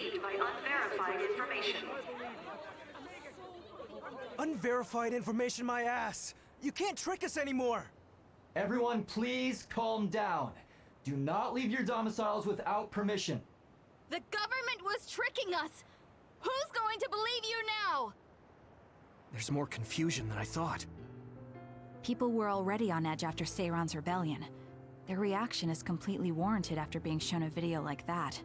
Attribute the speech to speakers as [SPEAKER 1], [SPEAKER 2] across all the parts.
[SPEAKER 1] received by unverified information.
[SPEAKER 2] Unverified information, my ass! You can't trick us anymore!
[SPEAKER 3] Everyone, please calm down. Do not leave your domiciles without permission.
[SPEAKER 4] The government was tricking us! Who's going to believe you now?
[SPEAKER 2] There's more confusion than I thought.
[SPEAKER 5] People were already on edge after Seiron's rebellion. Their reaction is completely warranted after being shown a video like that.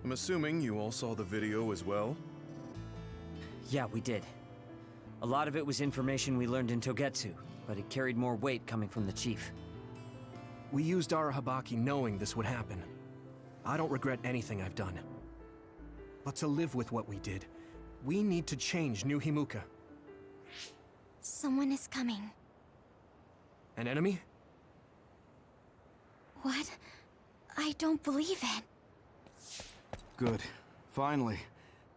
[SPEAKER 6] I'm assuming you all saw the video as well?
[SPEAKER 7] Yeah, we did. A lot of it was information we learned in Togetsu, but it carried more weight coming from the chief.
[SPEAKER 2] We used Arahabaki knowing this would happen. I don't regret anything I've done. But to live with what we did, we need to change New Himuka.
[SPEAKER 4] Someone is coming.
[SPEAKER 2] An enemy?
[SPEAKER 4] What? I don't believe it.
[SPEAKER 8] Good. Finally.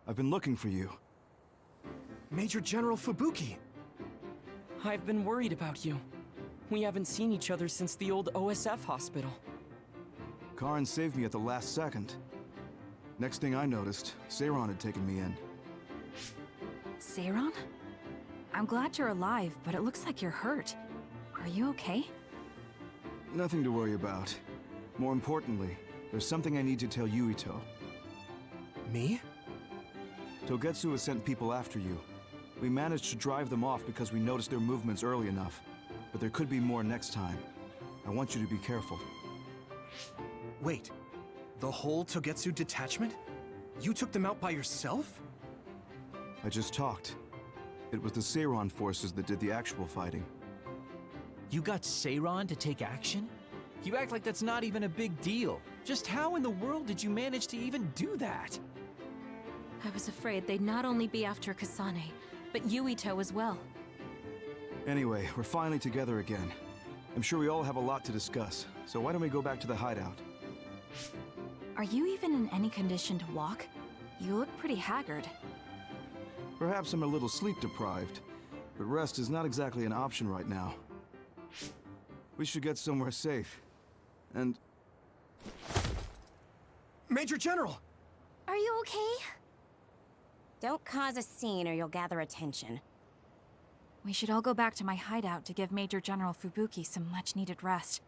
[SPEAKER 8] I've been looking for you.
[SPEAKER 2] Major General Fubuki!
[SPEAKER 9] I've been worried about you. We haven't seen each other since the old OSF hospital.
[SPEAKER 8] Karin saved me at the last second. Next thing I noticed, Seiron had taken me in.
[SPEAKER 5] Seiron? I'm glad you're alive, but it looks like you're hurt. Are you okay?
[SPEAKER 8] Nothing to worry about. More importantly, there's something I need to tell Yuito.
[SPEAKER 2] Me?
[SPEAKER 8] Togetsu has sent people after you. We managed to drive them off because we noticed their movements early enough. But there could be more next time. I want you to be careful.
[SPEAKER 2] Wait. The whole Togetsu detachment? You took them out by yourself?
[SPEAKER 8] I just talked. It was the Seiron forces that did the actual fighting.
[SPEAKER 10] You got Seiron to take action? You act like that's not even a big deal. Just how in the world did you manage to even do that?
[SPEAKER 4] I was afraid they'd not only be after Kasane, but Yuito as well.
[SPEAKER 8] Anyway, we're finally together again. I'm sure we all have a lot to discuss, so why don't we go back to the hideout?
[SPEAKER 5] Are you even in any condition to walk? You look pretty haggard.
[SPEAKER 8] Perhaps I'm a little sleep deprived, but rest is not exactly an option right now. We should get somewhere safe. And...
[SPEAKER 2] Major General!
[SPEAKER 4] Are you okay?
[SPEAKER 11] Don't cause a scene or you'll gather attention.
[SPEAKER 5] We should all go back to my hideout to give Major General Fubuki some much-needed rest.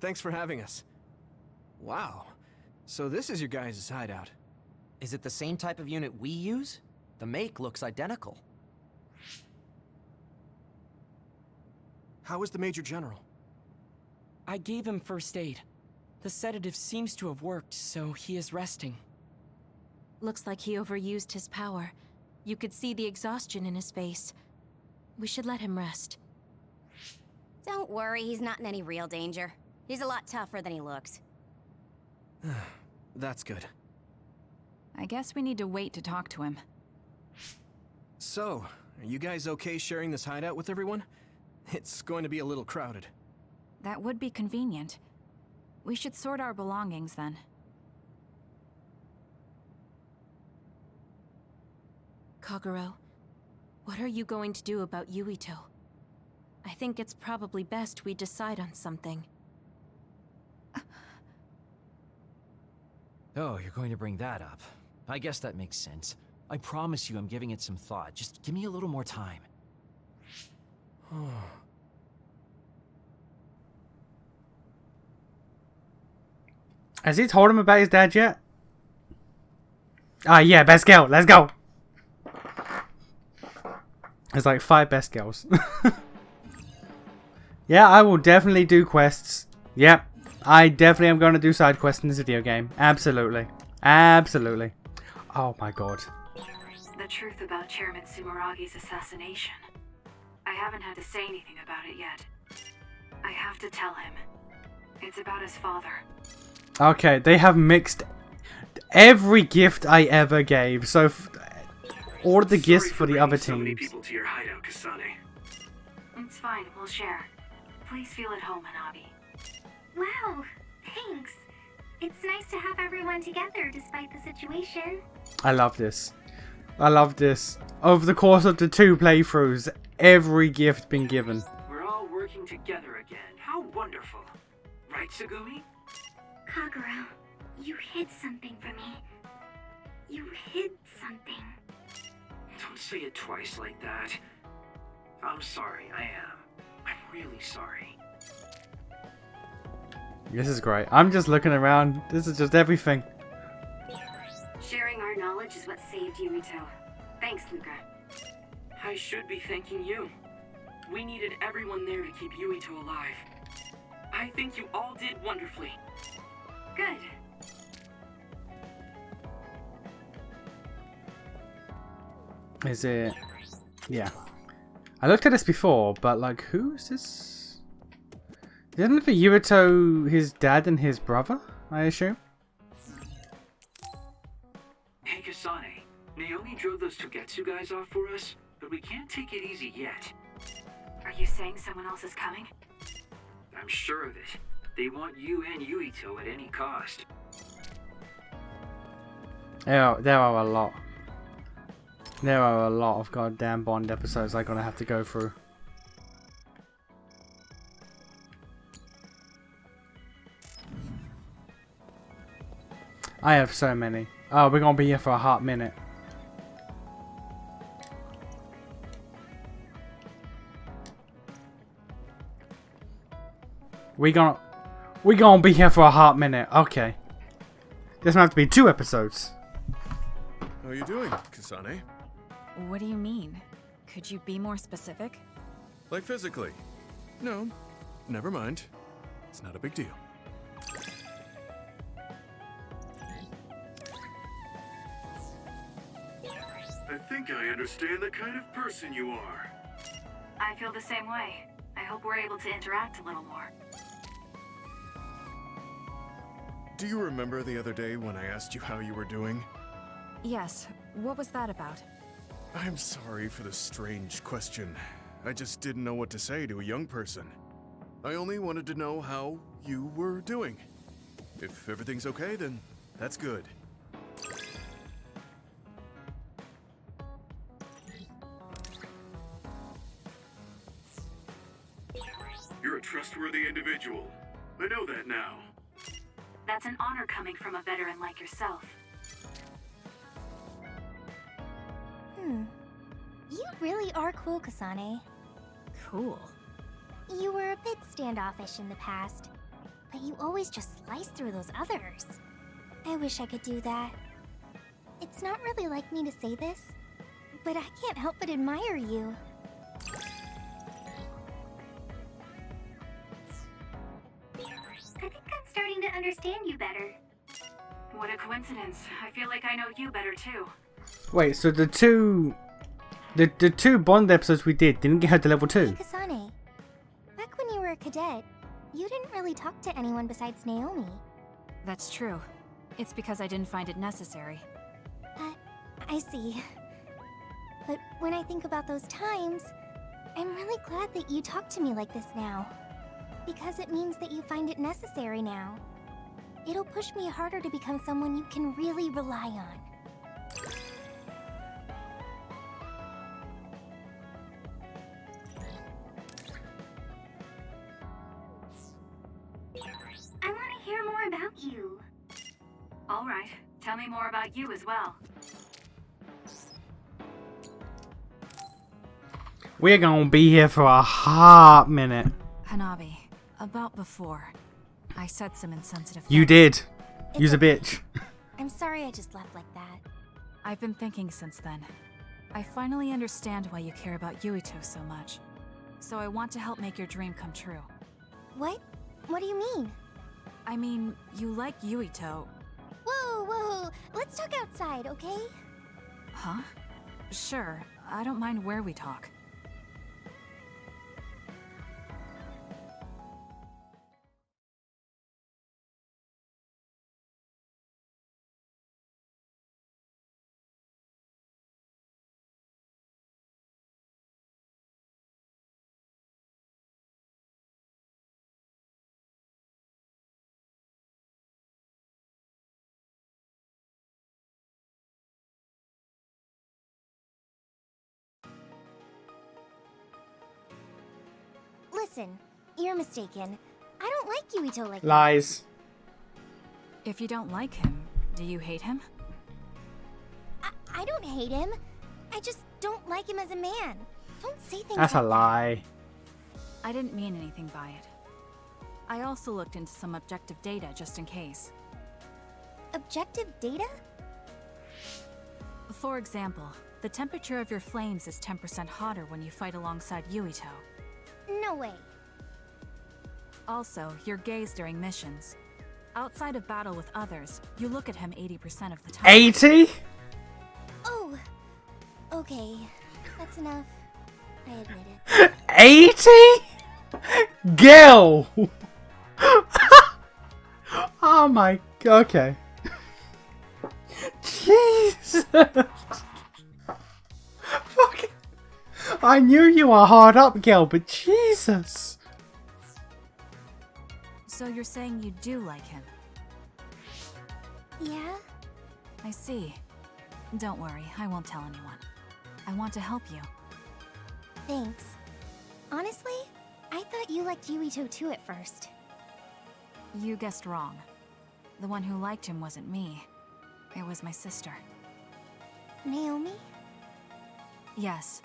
[SPEAKER 2] Thanks for having us. Wow. So this is your guys' hideout.
[SPEAKER 10] Is it the same type of unit we use? The make looks identical.
[SPEAKER 2] How is the Major General?
[SPEAKER 9] I gave him first aid. The sedative seems to have worked, so he is resting.
[SPEAKER 4] Looks like he overused his power. You could see the exhaustion in his face. We should let him rest.
[SPEAKER 11] Don't worry, he's not in any real danger. He's a lot tougher than he looks.
[SPEAKER 2] That's good.
[SPEAKER 5] I guess we need to wait to talk to him.
[SPEAKER 2] So, are you guys okay sharing this hideout with everyone? It's going to be a little crowded.
[SPEAKER 5] That would be convenient. We should sort our belongings then.
[SPEAKER 4] Kagero, what are you going to do about Yuito? I think it's probably best we decide on something.
[SPEAKER 10] Oh, you're going to bring that up. I guess that makes sense. I promise you I'm giving it some thought. Just give me a little more time.
[SPEAKER 12] Has he told him about his dad yet? Ah, yeah, best girl. Let's go. There's like 5 best girls. Yeah, I will definitely do quests. Yep. I definitely am going to do side quests in this video game. Absolutely. Absolutely. Oh my god.
[SPEAKER 1] The truth about Chairman Sumeragi's assassination. I haven't had to say anything about it yet. I have to tell him. It's about his father.
[SPEAKER 12] Okay, they have mixed every gift I ever gave. So, all of the gifts for the other
[SPEAKER 2] so many
[SPEAKER 12] teams.
[SPEAKER 2] people to your hideout, Kasane.
[SPEAKER 1] It's fine, we'll share. Please feel at home, Hanabi.
[SPEAKER 13] Wow, thanks. It's nice to have everyone together despite the situation.
[SPEAKER 12] I love this. I love this. Over the course of the 2 playthroughs, every gift been given.
[SPEAKER 14] We're all working together again. How wonderful. Right, Sugumi?
[SPEAKER 13] Kagero, you hid something from me. You hid something.
[SPEAKER 14] Don't say it twice like that. I'm sorry, I am. I'm really sorry.
[SPEAKER 12] This is great. I'm just looking around. This is just everything.
[SPEAKER 1] Sharing our knowledge is what saved Yumito. Thanks, Luca.
[SPEAKER 14] I should be thanking you. We needed everyone there to keep Yuito alive. I think you all did wonderfully.
[SPEAKER 1] Good.
[SPEAKER 12] Is it? Yeah. I looked at this before, but like, who is this? Isn't it for Yuito, his dad and his brother, I assume?
[SPEAKER 14] Hey, Kasane. Naomi drove those Togetsu guys off for us, but we can't take it easy yet.
[SPEAKER 1] Are you saying someone else is coming?
[SPEAKER 14] I'm sure of it. They want you and Yuito at any cost.
[SPEAKER 12] There are a lot. There are a lot of goddamn Bond episodes I'm gonna have to go through. I have so many. Oh, we're gonna be here for a hot minute. We gonna be here for a hot minute. Okay. This might have to be 2 episodes.
[SPEAKER 6] How are you doing, Kasane?
[SPEAKER 5] What do you mean? Could you be more specific?
[SPEAKER 6] Like physically? No, never mind. It's not a big deal.
[SPEAKER 15] I think I understand the kind of person you are.
[SPEAKER 1] I feel the same way. I hope we're able to interact a little more.
[SPEAKER 6] Do you remember the other day when I asked you how you were doing?
[SPEAKER 5] Yes. What was that about?
[SPEAKER 6] I'm sorry for the strange question. I just didn't know what to say to a young person. I only wanted to know how you were doing. If everything's okay, then that's good.
[SPEAKER 15] You're a trustworthy individual. I know that now.
[SPEAKER 1] That's an honor coming from a veteran like yourself.
[SPEAKER 13] You really are cool, Kasane.
[SPEAKER 5] Cool.
[SPEAKER 13] You were a bit standoffish in the past, but you always just slice through those others. I wish I could do that. It's not really like me to say this, but I can't help but admire you. I think I'm starting to understand you better.
[SPEAKER 1] What a coincidence. I feel like I know you better too.
[SPEAKER 12] Wait, so the two Bond episodes we didn't get her to level 2.
[SPEAKER 13] Hey, Kasane. Back when you were a cadet, you didn't really talk to anyone besides Naomi.
[SPEAKER 5] That's true. It's because I didn't find it necessary.
[SPEAKER 13] I see. But when I think about those times, I'm really glad that you talk to me like this now. Because it means that you find it necessary now. It'll push me harder to become someone you can really rely on. I want to hear more about you.
[SPEAKER 1] All right. Tell me more about you as well.
[SPEAKER 12] We're gonna be here for a hot minute.
[SPEAKER 5] Hanabi, about before, I said some insensitive
[SPEAKER 12] You
[SPEAKER 5] things.
[SPEAKER 12] did. You's a bitch.
[SPEAKER 13] I'm sorry I just left like that.
[SPEAKER 5] I've been thinking since then. I finally understand why you care about Yuito so much. So I want to help make your dream come true.
[SPEAKER 13] What? What do you mean?
[SPEAKER 5] I mean, you like Yuito.
[SPEAKER 13] Whoa! Let's talk outside, okay?
[SPEAKER 5] Huh? Sure, I don't mind where we talk.
[SPEAKER 13] listen. You're mistaken. I don't like Yuito like that.
[SPEAKER 12] Lies.
[SPEAKER 5] If you don't like him, do you hate him?
[SPEAKER 13] I don't hate him. I just don't like him as a man. Don't say things
[SPEAKER 12] That's
[SPEAKER 13] like
[SPEAKER 12] a lie.
[SPEAKER 5] I didn't mean anything by it. I also looked into some objective data just in case.
[SPEAKER 13] Objective data?
[SPEAKER 5] For example, the temperature of your flames is 10% hotter when you fight alongside Yuito.
[SPEAKER 13] No way.
[SPEAKER 5] Also, your gaze during missions. Outside of battle with others, you look at him 80% of the time.
[SPEAKER 12] 80?
[SPEAKER 13] Oh. Okay. That's enough. I admit it.
[SPEAKER 12] 80? Gil! Oh my... Okay. Jesus! Fucking... I knew you were hard up, Gil, but Jesus!
[SPEAKER 5] So you're saying you do like him?
[SPEAKER 13] Yeah?
[SPEAKER 5] I see. Don't worry, I won't tell anyone. I want to help you.
[SPEAKER 13] Thanks. Honestly, I thought you liked Yuito too at first.
[SPEAKER 5] You guessed wrong. The one who liked him wasn't me. It was my sister.
[SPEAKER 13] Naomi?
[SPEAKER 5] Yes.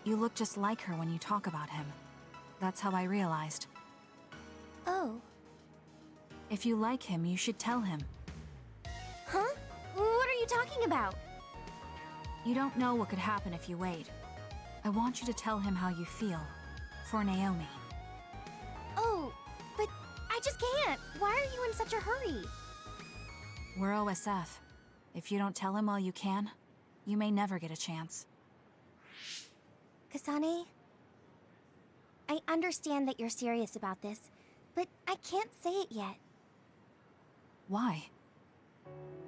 [SPEAKER 5] You look just like her when you talk about him. That's how I realized.
[SPEAKER 13] Oh.
[SPEAKER 5] If you like him, you should tell him.
[SPEAKER 13] Huh? What are you talking about?
[SPEAKER 5] You don't know what could happen if you wait. I want you to tell him how you feel. For Naomi.
[SPEAKER 13] Oh, but I just can't. Why are you in such a hurry?
[SPEAKER 5] We're OSF. If you don't tell him while you can, you may never get a chance.
[SPEAKER 13] Kasane, I understand that you're serious about this, but I can't say it yet.
[SPEAKER 5] Why?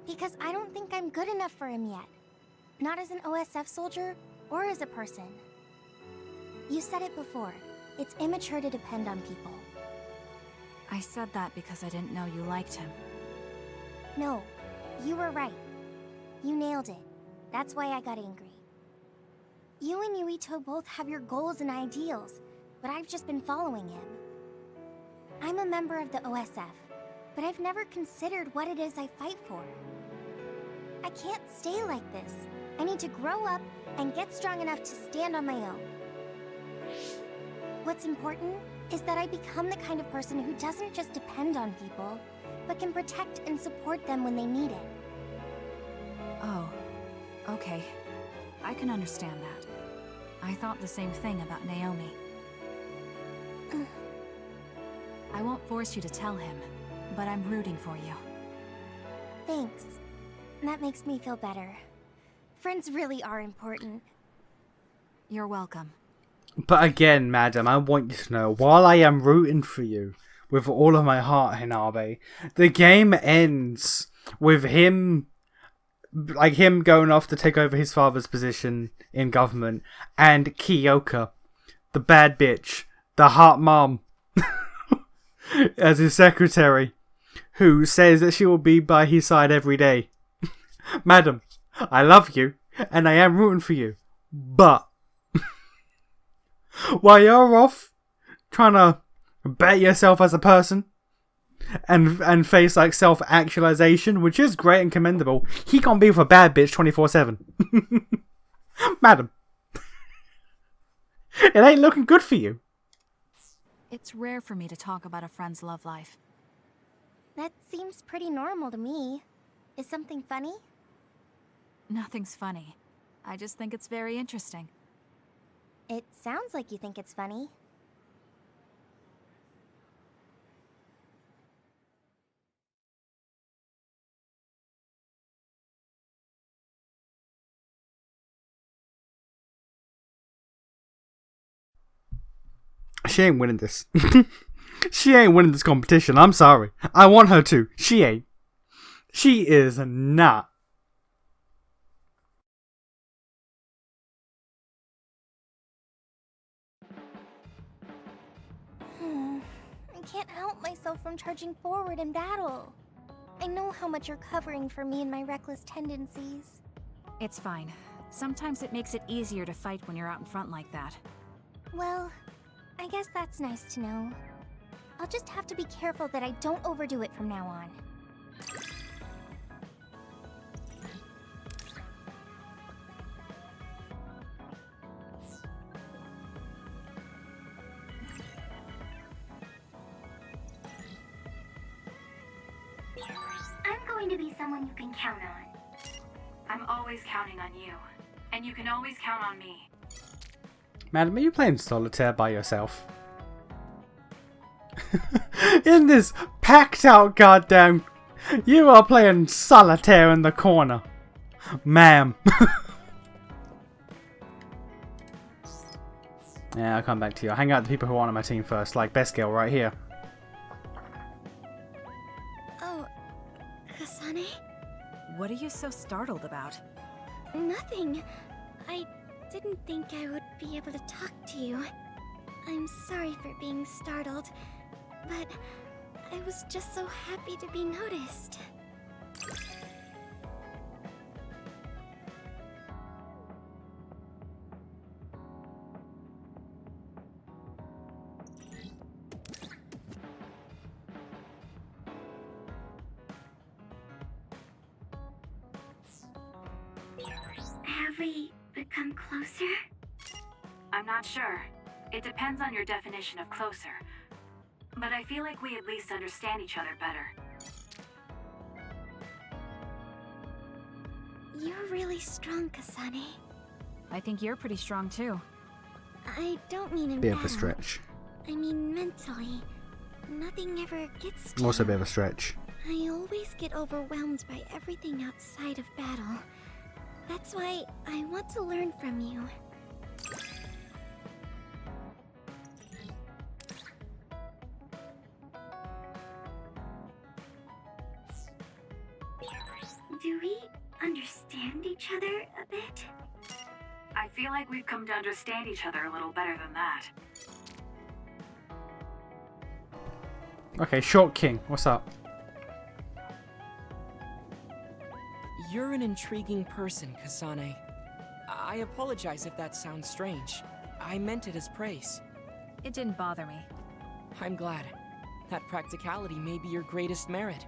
[SPEAKER 13] Because I don't think I'm good enough for him yet. Not as an OSF soldier, or as a person. You said it before. It's immature to depend on people.
[SPEAKER 5] I said that because I didn't know you liked him.
[SPEAKER 13] No, you were right. You nailed it. That's why I got angry. You and Yuito both have your goals and ideals, but I've just been following him. I'm a member of the OSF, but I've never considered what it is I fight for. I can't stay like this. I need to grow up and get strong enough to stand on my own. What's important is that I become the kind of person who doesn't just depend on people, but can protect and support them when they need it.
[SPEAKER 5] Oh, okay. I can understand that. I thought the same thing about Naomi. I won't force you to tell him, but I'm rooting for you.
[SPEAKER 13] Thanks. That makes me feel better. Friends really are important.
[SPEAKER 5] You're welcome.
[SPEAKER 12] But again, madam, I want you to know, while I am rooting for you with all of my heart, Hinabe, the game ends with him, like him going off to take over his father's position in government, and Kyoka, the bad bitch, the hot mom, as his secretary, who says that she will be by his side every day. Madam, I love you, and I am rooting for you, but while you're off trying to better yourself as a person and face like self-actualization, which is great and commendable, he can't be with a bad bitch 24/7. Madam, it ain't looking good for you.
[SPEAKER 5] It's rare for me to talk about a friend's love life.
[SPEAKER 13] That seems pretty normal to me. Is something funny?
[SPEAKER 5] Nothing's funny. I just think it's very interesting.
[SPEAKER 13] It sounds like you think it's funny.
[SPEAKER 12] She ain't winning this. She ain't winning this competition. I'm sorry. I want her to. She ain't. She is not.
[SPEAKER 13] I can't help myself from charging forward in battle. I know how much you're covering for me and my reckless tendencies.
[SPEAKER 5] It's fine. Sometimes it makes it easier to fight when you're out in front like that.
[SPEAKER 13] Well, I I guess that's nice to know. I'll just have to be careful that I don't overdo it from now on.
[SPEAKER 1] I'm going to be someone you can count on. I'm always counting on you. And you can always count on me.
[SPEAKER 12] Madam, are you playing solitaire by yourself? In this packed out goddamn... You are playing solitaire in the corner. Ma'am. Yeah, I'll come back to you. I'll hang out with the people who aren't on my team first, like Best Girl right here.
[SPEAKER 13] Oh, Kasane?
[SPEAKER 5] What are you so startled about?
[SPEAKER 13] Nothing. I didn't think I would be able to talk to you. I'm sorry for being startled, but I was just so happy to be noticed.
[SPEAKER 1] Have we become closer? I'm not sure. It depends on your definition of closer. But I feel like we at least understand each other better.
[SPEAKER 13] You're really strong, Kasane.
[SPEAKER 5] I think you're pretty strong too.
[SPEAKER 13] I don't mean in
[SPEAKER 12] Bit of
[SPEAKER 13] battle.
[SPEAKER 12] a stretch.
[SPEAKER 13] I mean mentally. Nothing ever gets to
[SPEAKER 12] Also a
[SPEAKER 13] you.
[SPEAKER 12] bit of a stretch.
[SPEAKER 13] I always get overwhelmed by everything outside of battle. That's why I want to learn from you.
[SPEAKER 1] Do we understand each other a bit? I feel like we've come to understand each other a little better than that.
[SPEAKER 12] Okay, Short King, what's up?
[SPEAKER 9] You're an intriguing person, Kasane. I apologize if that sounds strange. I meant it as praise.
[SPEAKER 5] It didn't bother me.
[SPEAKER 9] I'm glad. That practicality may be your greatest merit.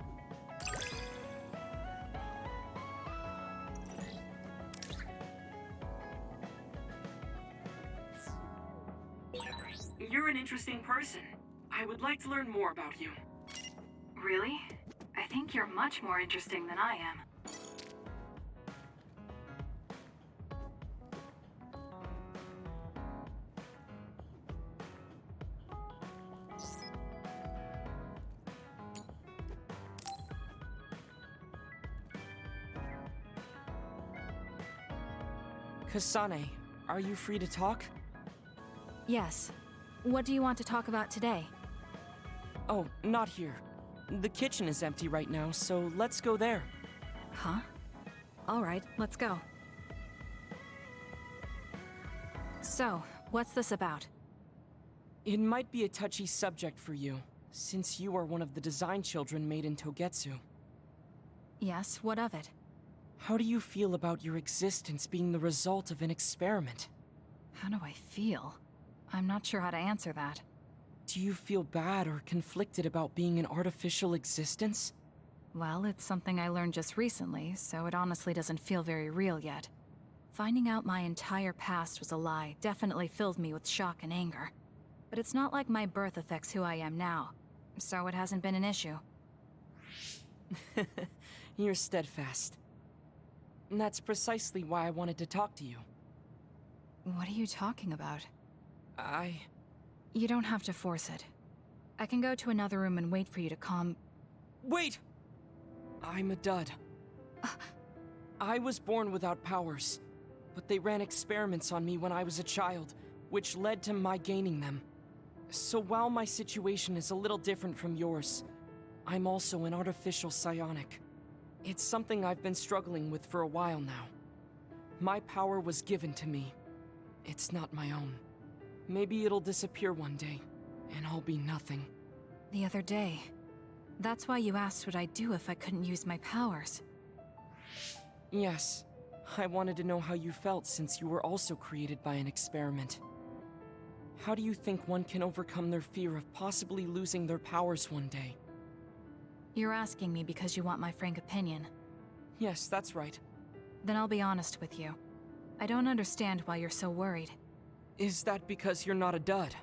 [SPEAKER 14] You're an interesting person. I would like to learn more about you.
[SPEAKER 1] Really? I think you're much more interesting than I am.
[SPEAKER 9] Kasane, are you free to talk?
[SPEAKER 5] Yes. What do you want to talk about today?
[SPEAKER 9] Oh, not here. The kitchen is empty right now, so let's go there.
[SPEAKER 5] Huh? Alright, let's go. So, what's this about?
[SPEAKER 9] It might be a touchy subject for you, since you are one of the design children made in Togetsu.
[SPEAKER 5] Yes, what of it?
[SPEAKER 9] How do you feel about your existence being the result of an experiment?
[SPEAKER 5] How do I feel? I'm not sure how to answer that.
[SPEAKER 9] Do you feel bad or conflicted about being an artificial existence?
[SPEAKER 5] Well, it's something I learned just recently, so it honestly doesn't feel very real yet. Finding out my entire past was a lie definitely filled me with shock and anger. But it's not like my birth affects who I am now, so it hasn't been an issue.
[SPEAKER 9] You're steadfast. And that's precisely why I wanted to talk to you.
[SPEAKER 5] What are you talking about?
[SPEAKER 9] You
[SPEAKER 5] don't have to force it. I can go to another room and wait for you to calm...
[SPEAKER 9] Wait! I'm a dud. I was born without powers, but they ran experiments on me when I was a child, which led to my gaining them. So while my situation is a little different from yours, I'm also an artificial psionic. It's something I've been struggling with for a while now. My power was given to me. It's not my own. Maybe it'll disappear one day, and I'll be nothing.
[SPEAKER 5] The other day. That's why you asked what I'd do if I couldn't use my powers.
[SPEAKER 9] Yes. I wanted to know how you felt since you were also created by an experiment. how do you think one can overcome their fear of possibly losing their powers one day?
[SPEAKER 5] You're asking me because you want my frank opinion.
[SPEAKER 9] Yes, that's right.
[SPEAKER 5] Then I'll be honest with you. I don't understand why you're so worried.
[SPEAKER 9] Is that because you're not a dud?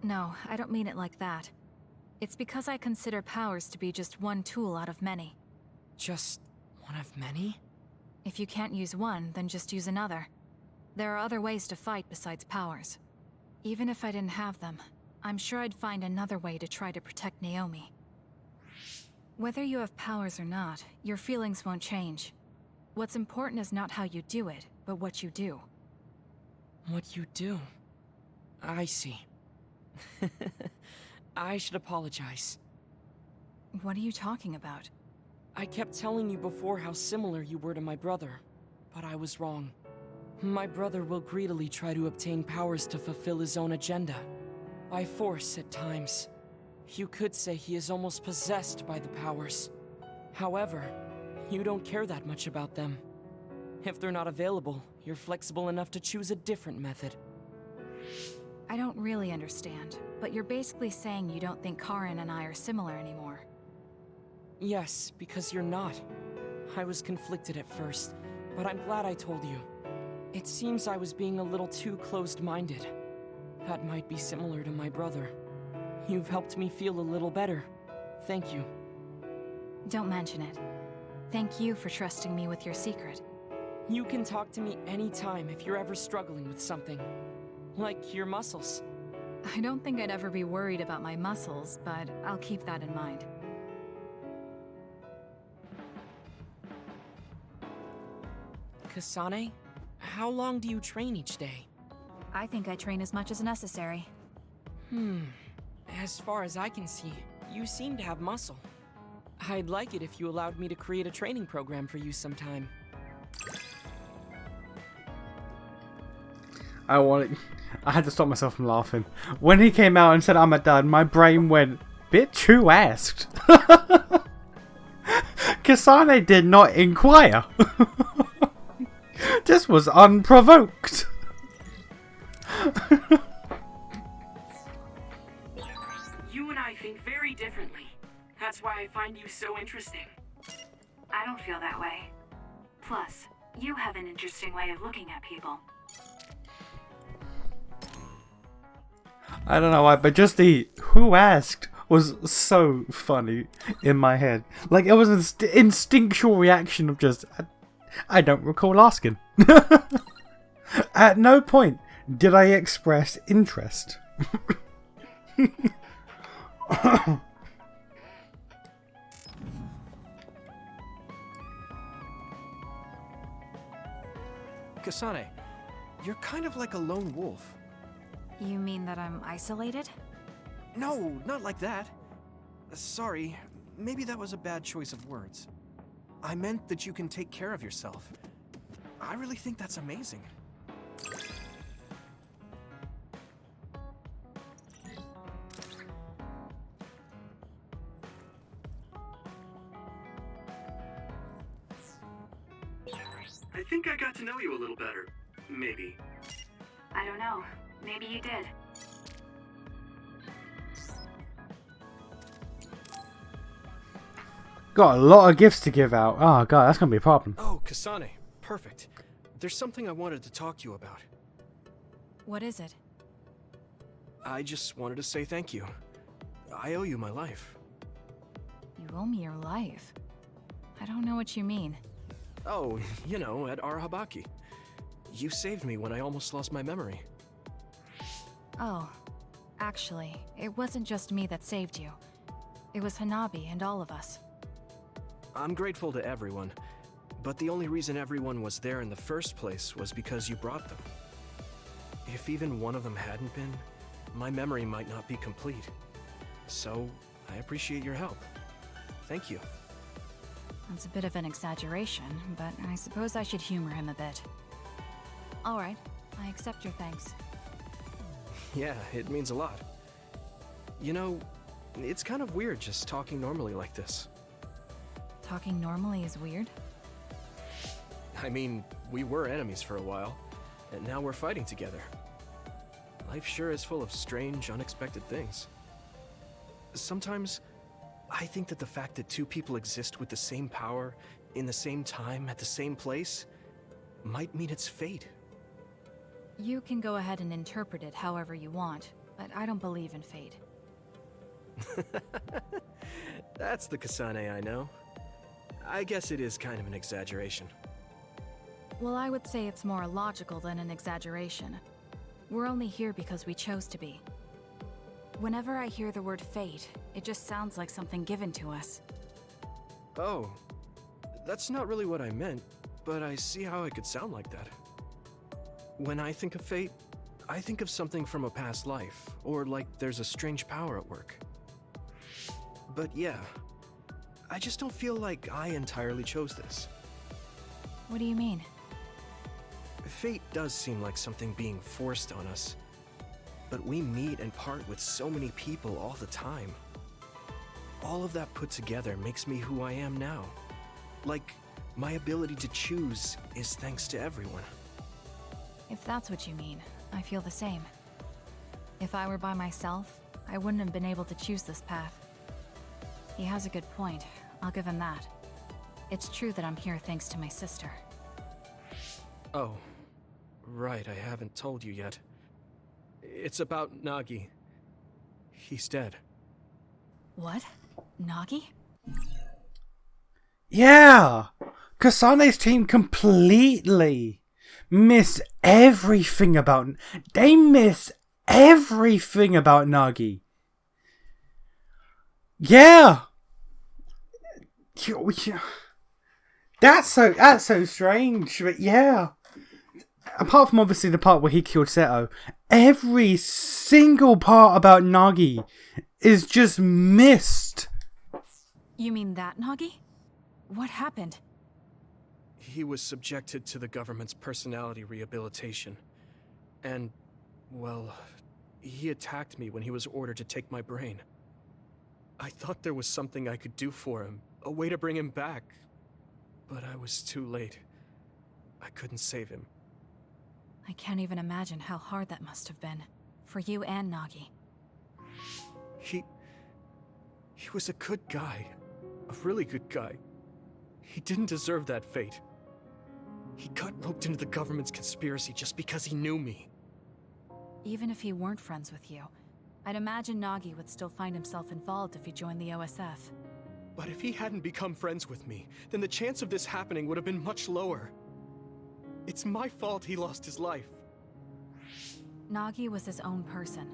[SPEAKER 5] No, I don't mean it like that. It's because I consider powers to be just one tool out of many.
[SPEAKER 9] Just one of many?
[SPEAKER 5] If you can't use one, then just use another. There are other ways to fight besides powers. Even if I didn't have them, I'm sure I'd find another way to try to protect Naomi. Whether you have powers or not, your feelings won't change. What's important is not how you do it, but what you do.
[SPEAKER 9] What you do? I see. I should apologize.
[SPEAKER 5] What are you talking about?
[SPEAKER 9] I kept telling you before how similar you were to my brother, but I was wrong. My brother will greedily try to obtain powers to fulfill his own agenda. By force at times. You could say he is almost possessed by the powers. However, you don't care that much about them. If they're not available, you're flexible enough to choose a different method.
[SPEAKER 5] I don't really understand, but you're basically saying you don't think Karin and I are similar anymore.
[SPEAKER 9] Yes, because you're not. I was conflicted at first, but I'm glad I told you. It seems I was being a little too closed-minded. That might be similar to my brother. You've helped me feel a little better. Thank you.
[SPEAKER 5] Don't mention it. Thank you for trusting me with your secret.
[SPEAKER 9] You can talk to me anytime if you're ever struggling with something. Like your muscles.
[SPEAKER 5] I don't think I'd ever be worried about my muscles, but I'll keep that in mind.
[SPEAKER 9] Kasane, how long do you train each day?
[SPEAKER 5] I think I train as much as necessary.
[SPEAKER 9] As far as I can see, you seem to have muscle. I'd like it if you allowed me to create a training program for you sometime.
[SPEAKER 12] I had to stop myself from laughing. When he came out and said, "I'm a dad," my brain went, "Bitch, who asked?" Kasane did not inquire. This was unprovoked.
[SPEAKER 14] You and I think very differently. That's why I find you so interesting.
[SPEAKER 1] I don't feel that way. Plus, you have an interesting way of looking at people.
[SPEAKER 12] I don't know why, but just the "who asked" was so funny in my head. Like, it was an instinctual reaction of just, I don't recall asking. At no point did I express interest.
[SPEAKER 2] Kasane, you're kind of like a lone wolf.
[SPEAKER 5] You mean that I'm isolated?
[SPEAKER 2] No, not like that. Sorry, maybe that was a bad choice of words. I meant that you can take care of yourself. I really think that's amazing.
[SPEAKER 15] I think I got to know you a little better. Maybe.
[SPEAKER 1] I don't know. Maybe you did.
[SPEAKER 12] Got a lot of gifts to give out. Oh god, that's gonna be a problem.
[SPEAKER 2] Oh, Kasane, perfect. There's something I wanted to talk to you about.
[SPEAKER 5] What is it?
[SPEAKER 2] I just wanted to say thank you. I owe you my life.
[SPEAKER 5] You owe me your life. I don't know what you mean.
[SPEAKER 2] Oh, you know, at Arahabaki. You saved me when I almost lost my memory.
[SPEAKER 5] Oh, actually, it wasn't just me that saved you. It was Hanabi and all of us.
[SPEAKER 2] I'm grateful to everyone, but the only reason everyone was there in the first place was because you brought them. If even one of them hadn't been, my memory might not be complete. So, I appreciate your help. Thank you.
[SPEAKER 5] That's a bit of an exaggeration, but I suppose I should humor him a bit. Alright, I accept your thanks.
[SPEAKER 2] Yeah, it means a lot. You know, it's kind of weird just talking normally like this.
[SPEAKER 5] Talking normally is weird?
[SPEAKER 2] I mean, we were enemies for a while, and now we're fighting together. life sure is full of strange, unexpected things. Sometimes, I think that the fact that two people exist with the same power, in the same time, at the same place, might mean it's fate.
[SPEAKER 5] You can go ahead and interpret it however you want, but I don't believe in fate.
[SPEAKER 2] That's the Kasane I know. I guess it is kind of an exaggeration.
[SPEAKER 5] Well, I would say it's more logical than an exaggeration. We're only here because we chose to be. Whenever I hear the word fate, it just sounds like something given to us.
[SPEAKER 2] Oh, that's not really what I meant, but I see how it could sound like that. When I think of fate, I think of something from a past life, or like there's a strange power at work. But yeah, I just don't feel like I entirely chose this.
[SPEAKER 5] What do you mean?
[SPEAKER 2] Fate does seem like something being forced on us. But we meet and part with so many people all the time. All of that put together makes me who I am now. Like, my ability to choose is thanks to everyone.
[SPEAKER 5] If that's what you mean, I feel the same. If I were by myself, I wouldn't have been able to choose this path. He has a good point, I'll give him that. It's true that I'm here thanks to my sister.
[SPEAKER 2] Oh, right, I haven't told you yet. It's about Nagi. He's dead.
[SPEAKER 5] What? Nagi?
[SPEAKER 12] Yeah! Kasane's team completely miss everything about... They miss everything about Nagi. Yeah! That's so strange, but yeah. Apart from obviously the part where he killed Seto, every single part about Nagi is just missed.
[SPEAKER 5] You mean that Nagi? What happened?
[SPEAKER 2] He was subjected to the government's personality rehabilitation. And, well, he attacked me when he was ordered to take my brain. I thought there was something I could do for him, a way to bring him back. But I was too late. I couldn't save him.
[SPEAKER 5] I can't even imagine how hard that must have been. For you and Nagi.
[SPEAKER 2] He was a good guy. A really good guy. He didn't deserve that fate. He got roped into the government's conspiracy just because he knew me.
[SPEAKER 5] Even if he weren't friends with you, I'd imagine Nagi would still find himself involved if he joined the OSF.
[SPEAKER 2] But if he hadn't become friends with me, then the chance of this happening would have been much lower. It's my fault he lost his life.
[SPEAKER 5] Nagi was his own person.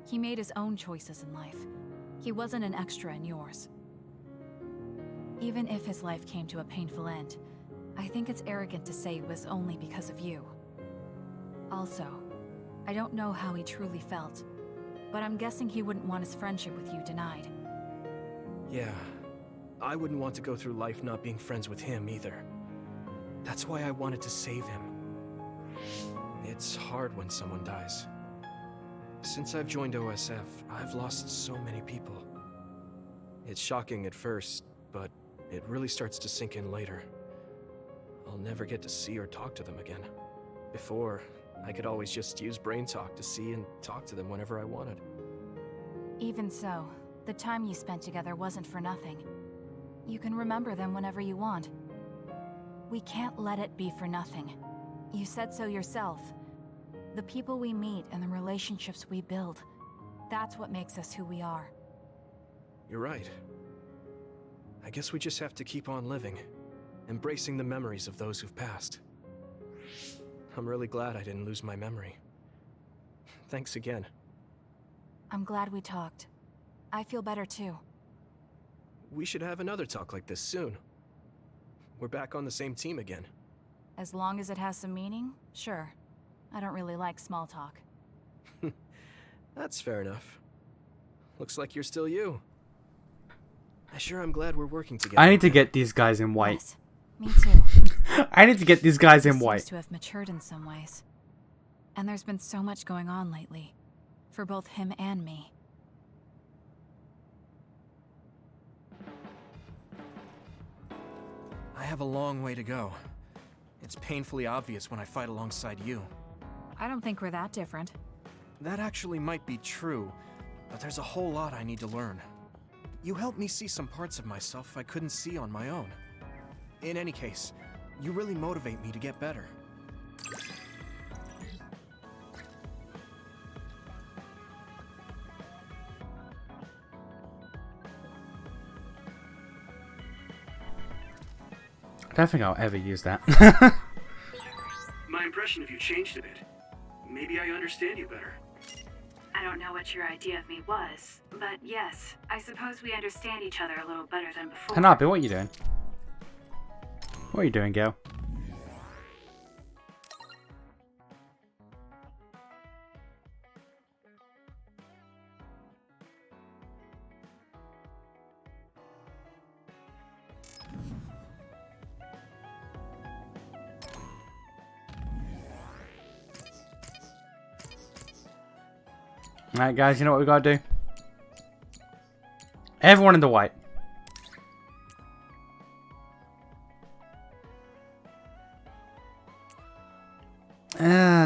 [SPEAKER 5] He made his own choices in life. He wasn't an extra in yours. Even if his life came to a painful end, I think it's arrogant to say it was only because of you. Also, I don't know how he truly felt, but I'm guessing he wouldn't want his friendship with you denied.
[SPEAKER 2] Yeah, I wouldn't want to go through life not being friends with him either. That's why I wanted to save him. It's hard when someone dies. Since I've joined OSF, I've lost so many people. It's shocking at first, but it really starts to sink in later. I'll never get to see or talk to them again. Before, I could always just use brain talk to see and talk to them whenever I wanted.
[SPEAKER 5] Even so, the time you spent together wasn't for nothing. You can remember them whenever you want. We can't let it be for nothing. You said so yourself. The people we meet and the relationships we build, that's what makes us who we are.
[SPEAKER 2] You're right. I guess we just have to keep on living, embracing the memories of those who've passed. I'm really glad I didn't lose my memory. Thanks again.
[SPEAKER 5] I'm glad we talked. I feel better too.
[SPEAKER 2] We should have another talk like this soon. We're back on the same team again.
[SPEAKER 5] As long as it has some meaning, sure. I don't really like small talk.
[SPEAKER 2] That's fair enough. Looks like you're still you. I sure am glad we're working together.
[SPEAKER 12] I need to get these guys in white.
[SPEAKER 5] Yes, me too.
[SPEAKER 12] I need to get these guys in
[SPEAKER 5] He
[SPEAKER 12] white.
[SPEAKER 5] seems to have matured in some ways. And there's been so much going on lately. For both him and me.
[SPEAKER 2] I have a long way to go. It's painfully obvious when I fight alongside you.
[SPEAKER 5] I don't think we're that different.
[SPEAKER 2] That actually might be true, but there's a whole lot I need to learn. You helped me see some parts of myself I couldn't see on my own. In any case, you really motivate me to get better.
[SPEAKER 12] I don't think I'll ever use that.
[SPEAKER 15] My impression of you changed a bit. Maybe I understand you better.
[SPEAKER 1] I don't know what your idea of me was, but yes, I suppose we understand each other a little better than before.
[SPEAKER 12] Hanabi, what are you doing? What are you doing, girl? Alright guys, you know what we gotta do? Everyone in the white.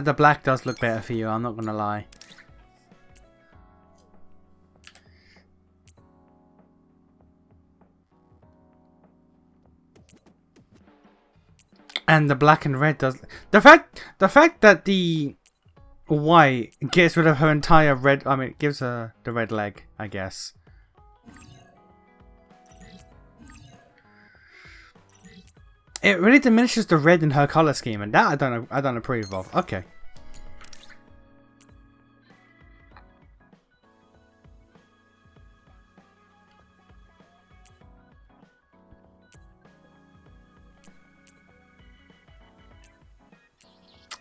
[SPEAKER 12] The black does look better for you, I'm not gonna lie. And the black and red does... The fact that the white gets rid of her entire red... I mean, it gives her the red leg, I guess. It really diminishes the red in her color scheme, and that I don't approve of. Okay.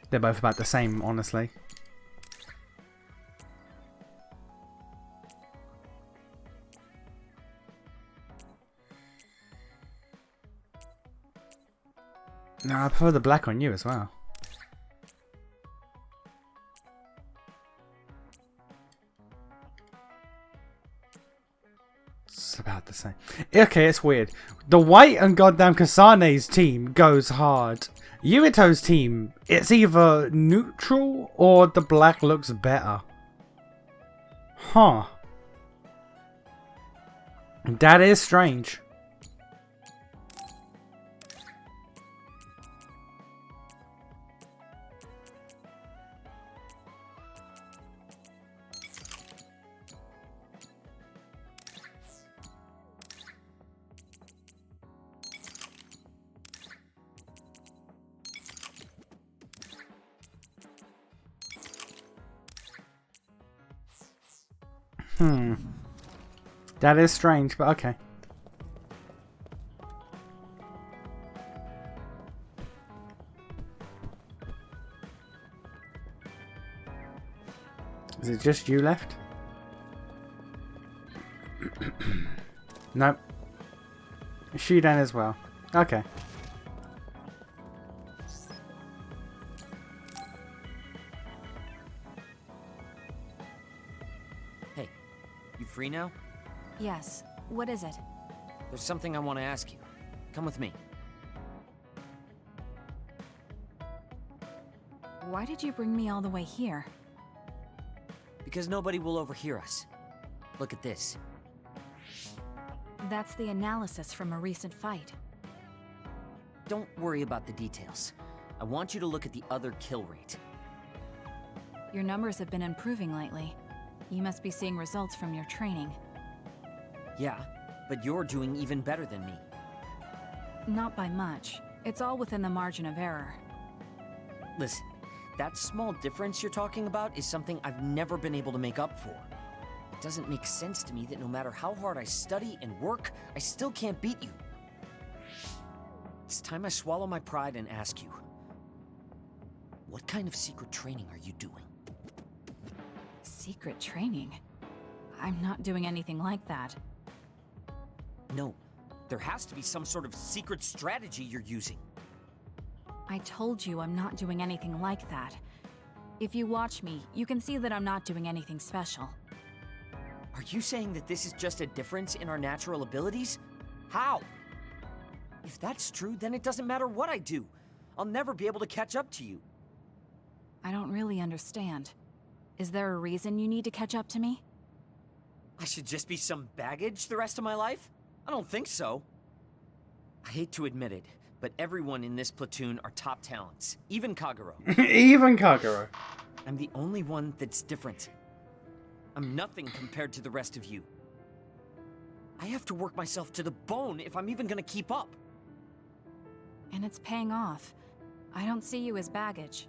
[SPEAKER 12] They're both about the same, honestly. No, I prefer the black on you as well. It's about the same. Okay, it's weird. The white and goddamn Kasane's team goes hard. Yurito's team, it's either neutral or the black looks better. Huh. That is strange. That is strange, but okay. Is it just you left? Nope. Shidan as well. Okay.
[SPEAKER 7] Hey, you free now?
[SPEAKER 5] Yes. What is it?
[SPEAKER 7] There's something I want to ask you. Come with me.
[SPEAKER 5] Why did you bring me all the way here?
[SPEAKER 7] Because nobody will overhear us. Look at this.
[SPEAKER 5] That's the analysis from a recent fight.
[SPEAKER 7] Don't worry about the details. I want you to look at the other kill rate.
[SPEAKER 5] Your numbers have been improving lately. You must be seeing results from your training.
[SPEAKER 7] Yeah, but you're doing even better than me.
[SPEAKER 5] Not by much. It's all within the margin of error.
[SPEAKER 7] Listen, that small difference you're talking about is something I've never been able to make up for. It doesn't make sense to me that no matter how hard I study and work, I still can't beat you. It's time I swallow my pride and ask you, what kind of secret training are you doing?
[SPEAKER 5] Secret training? I'm not doing anything like that.
[SPEAKER 7] No, there has to be some sort of secret strategy you're using.
[SPEAKER 5] I told you I'm not doing anything like that. If you watch me, you can see that I'm not doing anything special.
[SPEAKER 7] Are you saying that this is just a difference in our natural abilities? How? If that's true, then it doesn't matter what I do. I'll never be able to catch up to you.
[SPEAKER 5] I don't really understand. Is there a reason you need to catch up to me?
[SPEAKER 7] I should just be some baggage the rest of my life? I don't think so. I hate to admit it, but everyone in this platoon are top talents, even Kagero.
[SPEAKER 12] Even Kagero.
[SPEAKER 7] I'm the only one that's different. I'm nothing compared to the rest of you. I have to work myself to the bone if I'm even gonna keep up.
[SPEAKER 5] And it's paying off. I don't see you as baggage.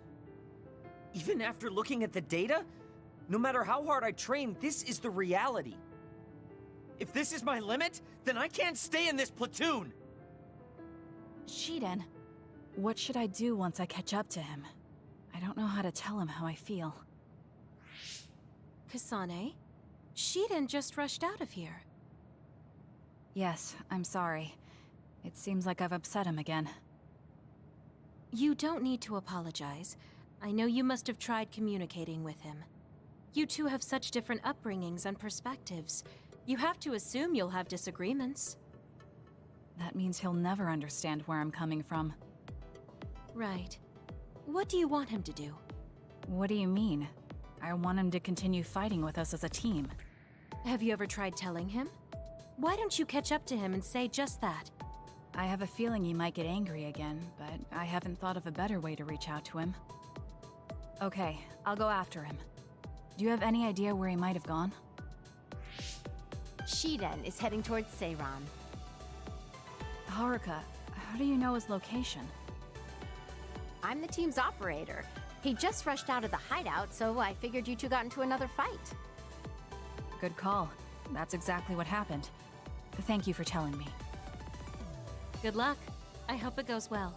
[SPEAKER 7] Even after looking at the data? No matter how hard I train, this is the reality. If this is my limit, then I can't stay in this platoon!
[SPEAKER 5] Shiden, what should I do once I catch up to him? I don't know how to tell him how I feel.
[SPEAKER 4] Kasane? Shiden just rushed out of here.
[SPEAKER 5] Yes, I'm sorry. It seems like I've upset him again.
[SPEAKER 4] You don't need to apologize. I know you must have tried communicating with him. You two have such different upbringings and perspectives. You have to assume you'll have disagreements.
[SPEAKER 5] That means he'll never understand where I'm coming from.
[SPEAKER 4] Right. What do you want him to do?
[SPEAKER 5] What do you mean? I want him to continue fighting with us as a team.
[SPEAKER 4] Have you ever tried telling him? Why don't you catch up to him and say just that?
[SPEAKER 5] I have a feeling he might get angry again, but I haven't thought of a better way to reach out to him. Okay, I'll go after him. Do you have any idea where he might have gone?
[SPEAKER 11] Shiden is heading towards Seiran.
[SPEAKER 5] Haruka, how do you know his location?
[SPEAKER 11] I'm the team's operator. He just rushed out of the hideout, so I figured you two got into another fight.
[SPEAKER 5] Good call. That's exactly what happened. Thank you for telling me.
[SPEAKER 4] Good luck. I hope it goes well.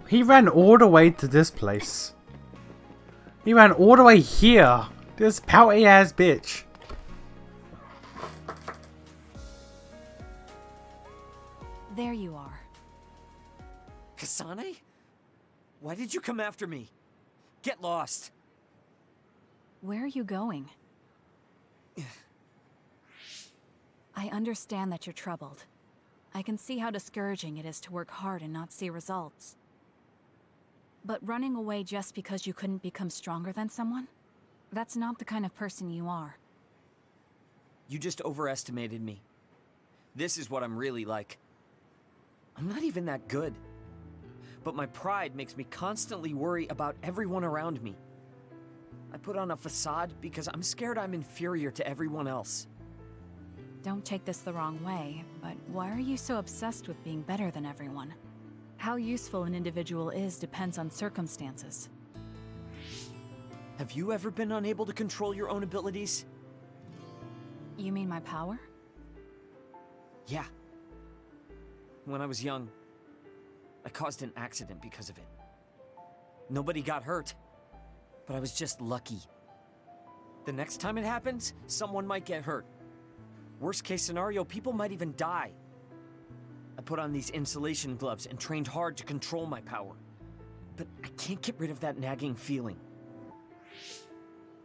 [SPEAKER 12] He ran all the way to this place. He ran all the way here. This pouty ass bitch.
[SPEAKER 5] There you are.
[SPEAKER 7] Kasane? Why did you come after me? Get lost.
[SPEAKER 5] Where are you going? I understand that you're troubled. I can see how discouraging it is to work hard and not see results. But running away just because you couldn't become stronger than someone? That's not the kind of person you are.
[SPEAKER 7] You just overestimated me. This is what I'm really like. I'm not even that good. But my pride makes me constantly worry about everyone around me. I put on a facade because I'm scared I'm inferior to everyone else.
[SPEAKER 5] Don't take this the wrong way, but why are you so obsessed with being better than everyone? How useful an individual is depends on circumstances.
[SPEAKER 7] Have you ever been unable to control your own abilities?
[SPEAKER 5] You mean my power?
[SPEAKER 7] Yeah. When I was young, I caused an accident because of it. Nobody got hurt, but I was just lucky. The next time it happens, someone might get hurt. Worst case scenario, people might even die. I put on these insulation gloves and trained hard to control my power. But I can't get rid of that nagging feeling.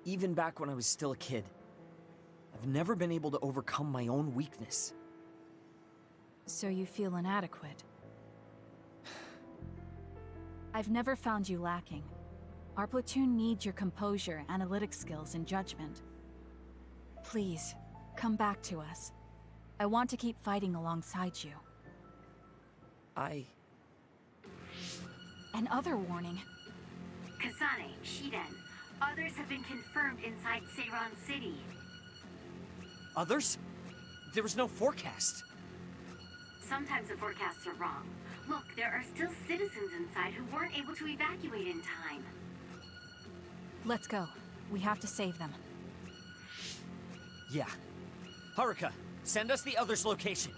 [SPEAKER 7] Even back when I was still a kid, I've never been able to overcome my own weakness.
[SPEAKER 5] So you feel inadequate. I've never found you lacking. Our platoon needs your composure, analytic skills, and judgment. Please, come back to us. I want to keep fighting alongside you. Another warning.
[SPEAKER 1] Kasane, Shiden, others have been confirmed inside Seiran City.
[SPEAKER 7] Others? There was no forecast.
[SPEAKER 1] Sometimes the forecasts are wrong, Look, there are still citizens inside who weren't able to evacuate in time.
[SPEAKER 5] Let's go. We have to save them.
[SPEAKER 7] Yeah. Haruka, send us the other's location.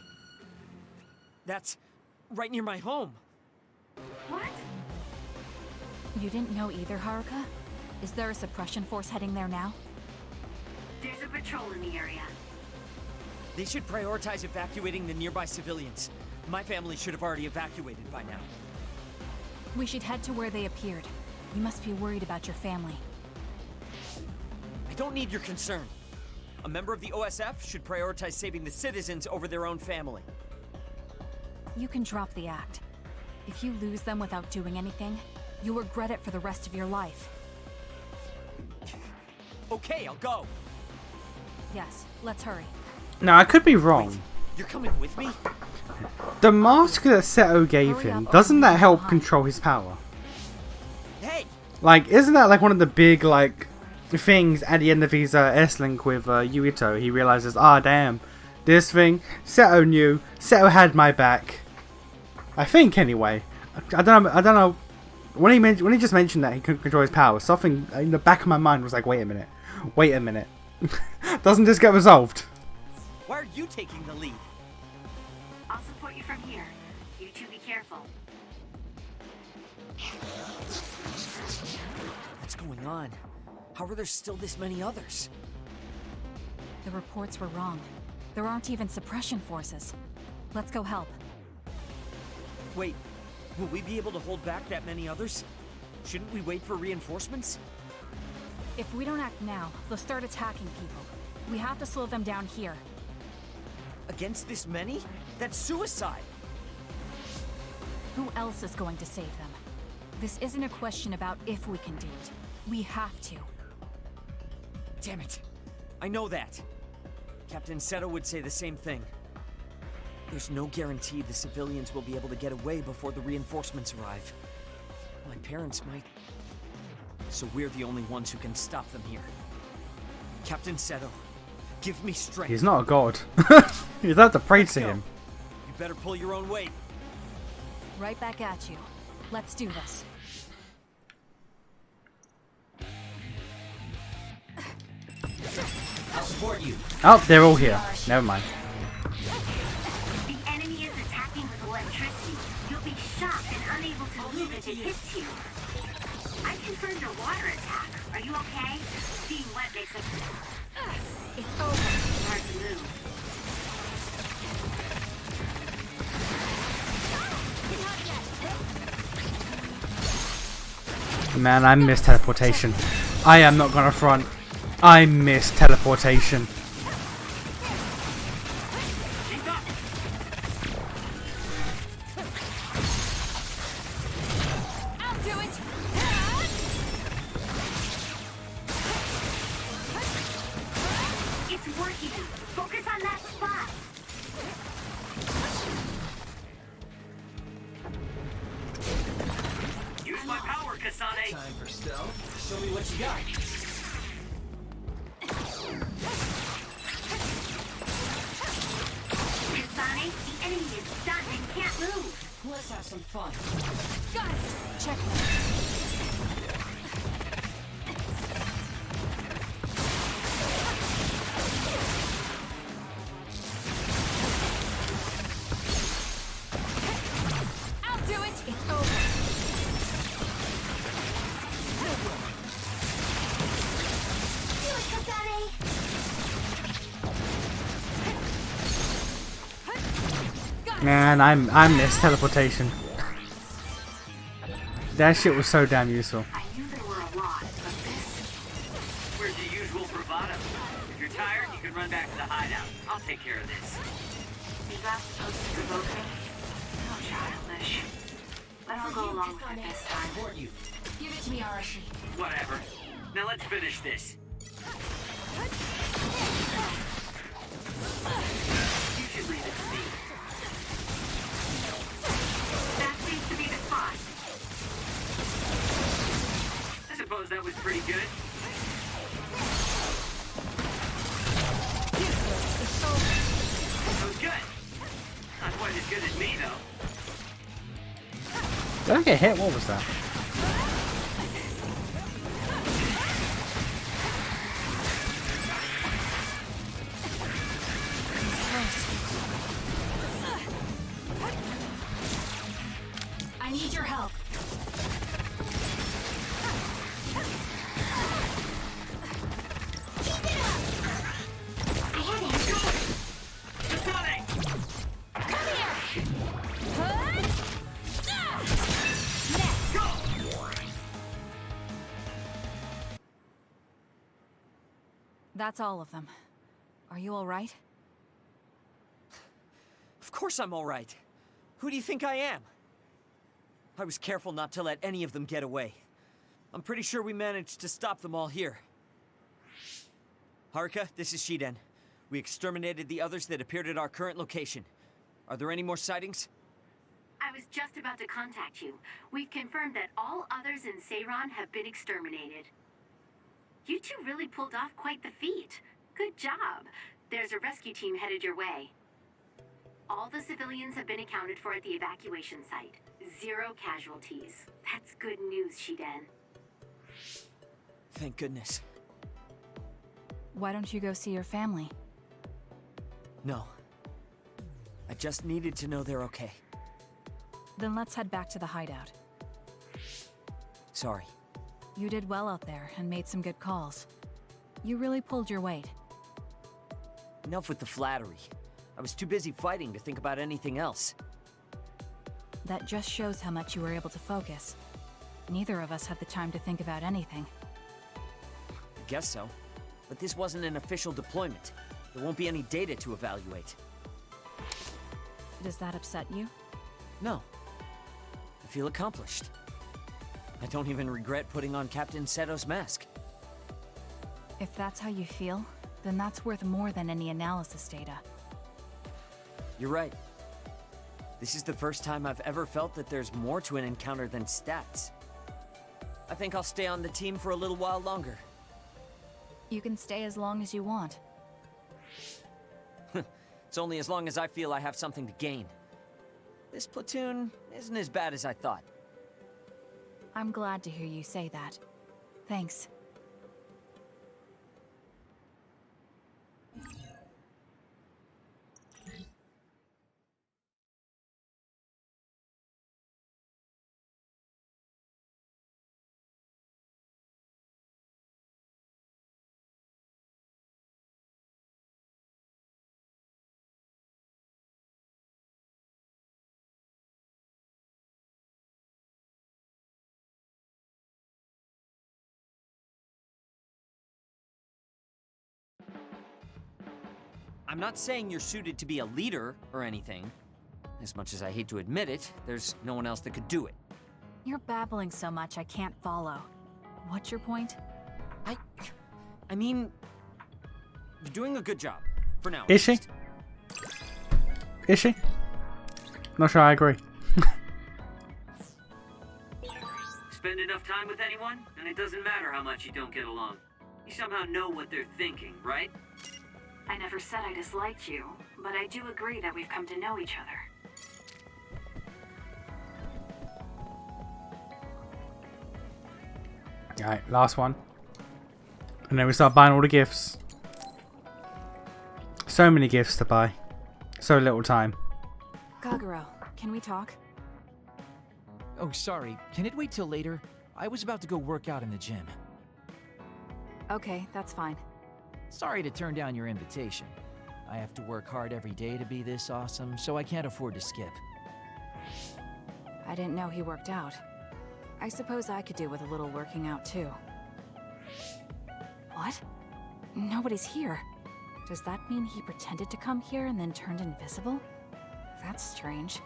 [SPEAKER 7] That's right near my home.
[SPEAKER 1] What?
[SPEAKER 5] You didn't know either, Haruka? Is there a suppression force heading there now?
[SPEAKER 1] There's a patrol in the area.
[SPEAKER 7] They should prioritize evacuating the nearby civilians. My family should have already evacuated by now.
[SPEAKER 5] We should head to where they appeared. You must be worried about your family.
[SPEAKER 7] I don't need your concern. A member of the OSF should prioritize saving the citizens over their own family.
[SPEAKER 5] You can drop the act. If you lose them without doing anything, you'll regret it for the rest of your life.
[SPEAKER 7] Okay, I'll go.
[SPEAKER 5] Yes, let's hurry.
[SPEAKER 12] Now, I could be wrong.
[SPEAKER 7] Wait, you're coming with me?
[SPEAKER 12] The mask that Seto gave him, doesn't that help control his power?
[SPEAKER 7] Hey!
[SPEAKER 12] Like, isn't that like one of the big, like, things at the end of his S-Link with Yuito? He realizes, ah, damn, this thing, Seto knew, Seto had my back. I think, anyway. I don't know. When he just mentioned that he couldn't control his power, something in the back of my mind was like, wait a minute. Doesn't this get resolved?
[SPEAKER 7] Why are you taking the lead?
[SPEAKER 1] I'll support you from here. You two be careful.
[SPEAKER 7] What's going on? How are there still this many others?
[SPEAKER 5] The reports were wrong. There aren't even suppression forces. Let's go help.
[SPEAKER 7] Wait, will we be able to hold back that many others? Shouldn't we wait for reinforcements?
[SPEAKER 5] If we don't act now, they'll start attacking people. We have to slow them down here.
[SPEAKER 7] Against this many? That's suicide!
[SPEAKER 5] Who else is going to save them? This isn't a question about if we can do it. We have to.
[SPEAKER 7] Damn it. I know that. Captain Seto would say the same thing. There's no guarantee the civilians will be able to get away before the reinforcements arrive. My parents might... So we're the only ones who can stop them here. Captain Seto, give me strength.
[SPEAKER 12] He's not a god. You'd have to pray to him.
[SPEAKER 7] You better pull your own weight.
[SPEAKER 5] Right back at you. Let's do this.
[SPEAKER 9] I'll support you.
[SPEAKER 12] Oh, they're all here. Never mind.
[SPEAKER 1] The enemy is attacking with electricity. You'll be shocked and unable to move if it hits you. I confirmed your water attack. Are you okay? Being wet makes it...
[SPEAKER 5] It's over.
[SPEAKER 1] hard to move.
[SPEAKER 12] Man, I miss teleportation. I am not gonna front. I miss teleportation.
[SPEAKER 5] I'll do it.
[SPEAKER 1] It's working. Focus on that spot.
[SPEAKER 15] Use my power, Kasane.
[SPEAKER 9] Time for stealth. Show me what you got.
[SPEAKER 1] Kasane, the enemy is stunned and can't move.
[SPEAKER 9] Let's have some fun.
[SPEAKER 5] Got it. Check. I'll do it. It's over.
[SPEAKER 13] Do it, Kasane!
[SPEAKER 12] Man, I miss teleportation. That shit was so damn useful.
[SPEAKER 1] I knew there were a lot, but this...
[SPEAKER 15] Where's your usual bravado? If you're tired, you can run back to the hideout. I'll take care of this.
[SPEAKER 1] Is that supposed to provoke me? How childish. But I'll go along with it this time.
[SPEAKER 9] Support you.
[SPEAKER 5] Give it to me, Arashi.
[SPEAKER 15] Whatever. Now let's finish this. You should leave it to me.
[SPEAKER 1] That seems to be the spot.
[SPEAKER 15] I suppose that was pretty good.
[SPEAKER 5] It's over.
[SPEAKER 15] That was good. Not quite as good as me, though.
[SPEAKER 12] Did I get hit? What was that?
[SPEAKER 5] I need your help. That's all of them. Are you all right?
[SPEAKER 7] Of course I'm all right. Who do you think I am? I was careful not to let any of them get away. I'm pretty sure we managed to stop them all here. Haruka, this is Shiden. We exterminated the others that appeared at our current location. Are there any more sightings?
[SPEAKER 1] I was just about to contact you. We've confirmed that all others in Seiran have been exterminated. You two really pulled off quite the feat. Good job. There's a rescue team headed your way. All the civilians have been accounted for at the evacuation site. 0 casualties. That's good news, Shiden.
[SPEAKER 7] Thank goodness.
[SPEAKER 5] Why don't you go see your family?
[SPEAKER 7] No. I just needed to know they're okay.
[SPEAKER 5] Then let's head back to the hideout.
[SPEAKER 7] Sorry.
[SPEAKER 5] You did well out there and made some good calls. You really pulled your weight.
[SPEAKER 7] Enough with the flattery. I was too busy fighting to think about anything else.
[SPEAKER 5] That just shows how much you were able to focus. Neither of us had the time to think about anything.
[SPEAKER 7] I guess so. But this wasn't an official deployment. There won't be any data to evaluate.
[SPEAKER 5] Does that upset you?
[SPEAKER 7] No. I feel accomplished. I don't even regret putting on Captain Seto's mask.
[SPEAKER 5] If that's how you feel, then that's worth more than any analysis data.
[SPEAKER 7] You're right. This is the first time I've ever felt that there's more to an encounter than stats. I think I'll stay on the team for a little while longer.
[SPEAKER 5] You can stay as long as you want.
[SPEAKER 7] It's only as long as I feel I have something to gain. This platoon isn't as bad as I thought.
[SPEAKER 5] I'm glad to hear you say that. Thanks.
[SPEAKER 7] I'm not saying you're suited to be a leader or anything. As much as I hate to admit it, there's no one else that could do it.
[SPEAKER 5] You're babbling so much I can't follow. What's your point?
[SPEAKER 7] I mean, you're doing a good job. For now.
[SPEAKER 12] Is she? Is she? Not sure I agree.
[SPEAKER 16] Spend enough time with anyone, and it doesn't matter how much you don't get along. You somehow know what they're thinking, right?
[SPEAKER 1] I never said I disliked you, but I do agree that we've come to know each other.
[SPEAKER 12] Alright, last one. And then we start buying all the gifts. So many gifts to buy. So little time.
[SPEAKER 5] Kagero, can we talk?
[SPEAKER 10] Oh, sorry. Can it wait till later? I was about to go work out in the gym.
[SPEAKER 5] Okay, that's fine.
[SPEAKER 10] Sorry to turn down your invitation. I have to work hard every day to be this awesome, so I can't afford to skip.
[SPEAKER 5] I didn't know he worked out. I suppose I could do with a little working out too. What? Nobody's here. Does that mean he pretended to come here and then turned invisible? That's strange.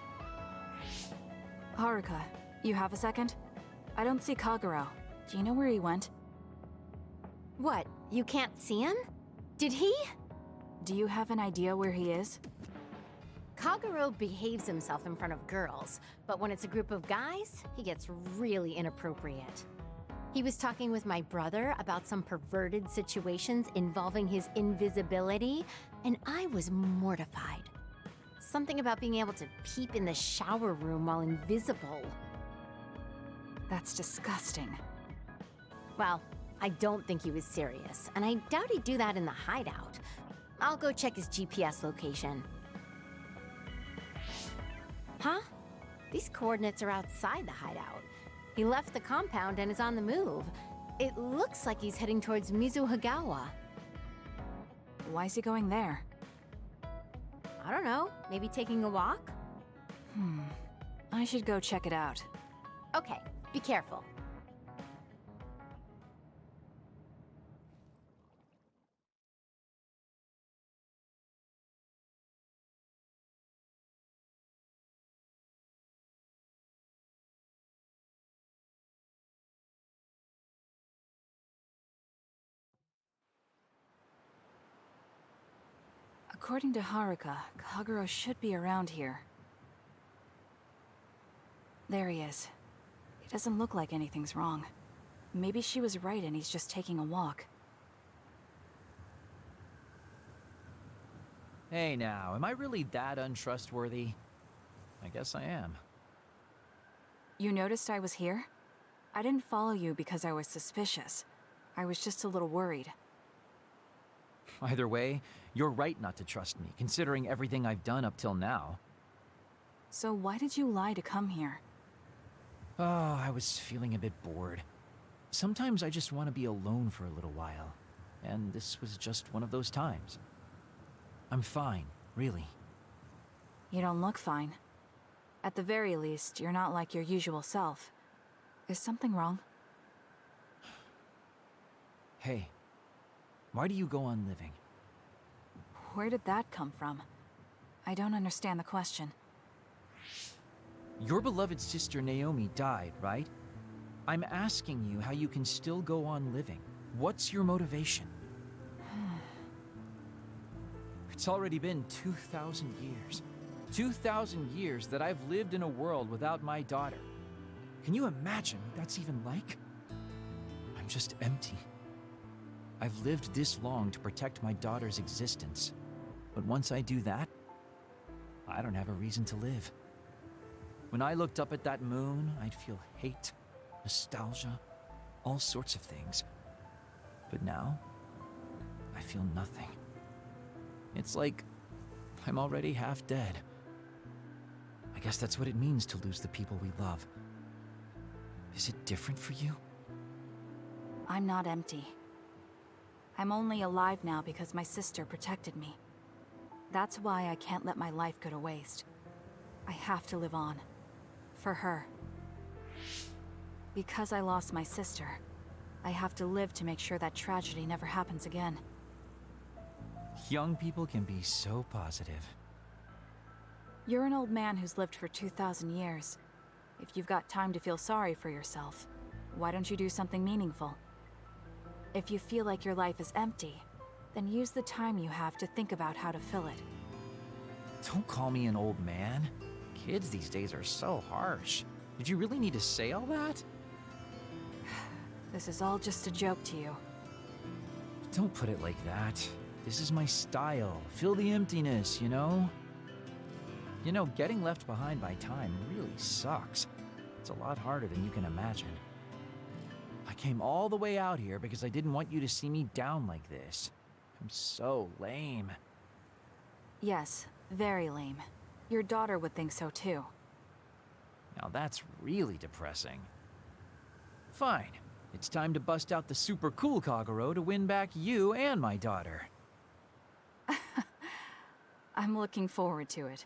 [SPEAKER 5] Haruka, you have a second? I don't see Kagero. Do you know where he went?
[SPEAKER 11] What? You can't see him? Did he?
[SPEAKER 5] Do you have an idea where he is?
[SPEAKER 11] Kagero behaves himself in front of girls, but when it's a group of guys, he gets really inappropriate. He was talking with my brother about some perverted situations involving his invisibility, and I was mortified. Something about being able to peep in the shower room while invisible.
[SPEAKER 5] That's disgusting.
[SPEAKER 11] Well, I don't think he was serious, and I doubt he'd do that in the hideout. I'll go check his GPS location. Huh? These coordinates are outside the hideout. He left the compound and is on the move. It looks like he's heading towards Mizuhagawa.
[SPEAKER 5] Why is he going there?
[SPEAKER 11] I don't know, maybe taking a walk?
[SPEAKER 5] I should go check it out.
[SPEAKER 11] Okay, be careful.
[SPEAKER 5] According to Haruka, Kagero should be around here. There he is. It doesn't look like anything's wrong. Maybe she was right and he's just taking a walk.
[SPEAKER 10] Hey now, am I really that untrustworthy? I guess I am.
[SPEAKER 5] You noticed I was here? I didn't follow you because I was suspicious. I was just a little worried.
[SPEAKER 10] Either way, you're right not to trust me, considering everything I've done up till now.
[SPEAKER 5] So why did you lie to come here?
[SPEAKER 10] Oh, I was feeling a bit bored. Sometimes I just want to be alone for a little while, and this was just one of those times. I'm fine, really.
[SPEAKER 5] You don't look fine. At the very least, you're not like your usual self. Is something wrong?
[SPEAKER 10] Hey, why do you go on living?
[SPEAKER 5] Where did that come from? I don't understand the question.
[SPEAKER 10] Your beloved sister Naomi died, right? I'm asking you how you can still go on living. What's your motivation? It's already been 2,000 years. 2,000 years that I've lived in a world without my daughter. Can you imagine what that's even like? I'm just empty. I've lived this long to protect my daughter's existence. But once I do that, I don't have a reason to live. When I looked up at that moon, I'd feel hate, nostalgia, all sorts of things. But now, I feel nothing. It's like I'm already half dead. I guess that's what it means to lose the people we love. Is it different for you?
[SPEAKER 5] I'm not empty. I'm only alive now because my sister protected me. That's why I can't let my life go to waste. I have to live on. For her. Because I lost my sister, I have to live to make sure that tragedy never happens again.
[SPEAKER 10] Young people can be so positive.
[SPEAKER 5] You're an old man who's lived for 2,000 years. If you've got time to feel sorry for yourself, why don't you do something meaningful? If you feel like your life is empty, then use the time you have to think about how to fill it.
[SPEAKER 10] Don't call me an old man. Kids these days are so harsh. Did you really need to say all that?
[SPEAKER 5] This is all just a joke to you.
[SPEAKER 10] Don't put it like that. This is my style. Fill the emptiness, you know? You know, getting left behind by time really sucks. It's a lot harder than you can imagine. I came all the way out here because I didn't want you to see me down like this. I'm so lame.
[SPEAKER 5] Yes, very lame. Your daughter would think so too.
[SPEAKER 10] Now that's really depressing. Fine. It's time to bust out the super cool Kagero to win back you and my daughter.
[SPEAKER 5] I'm looking forward to it.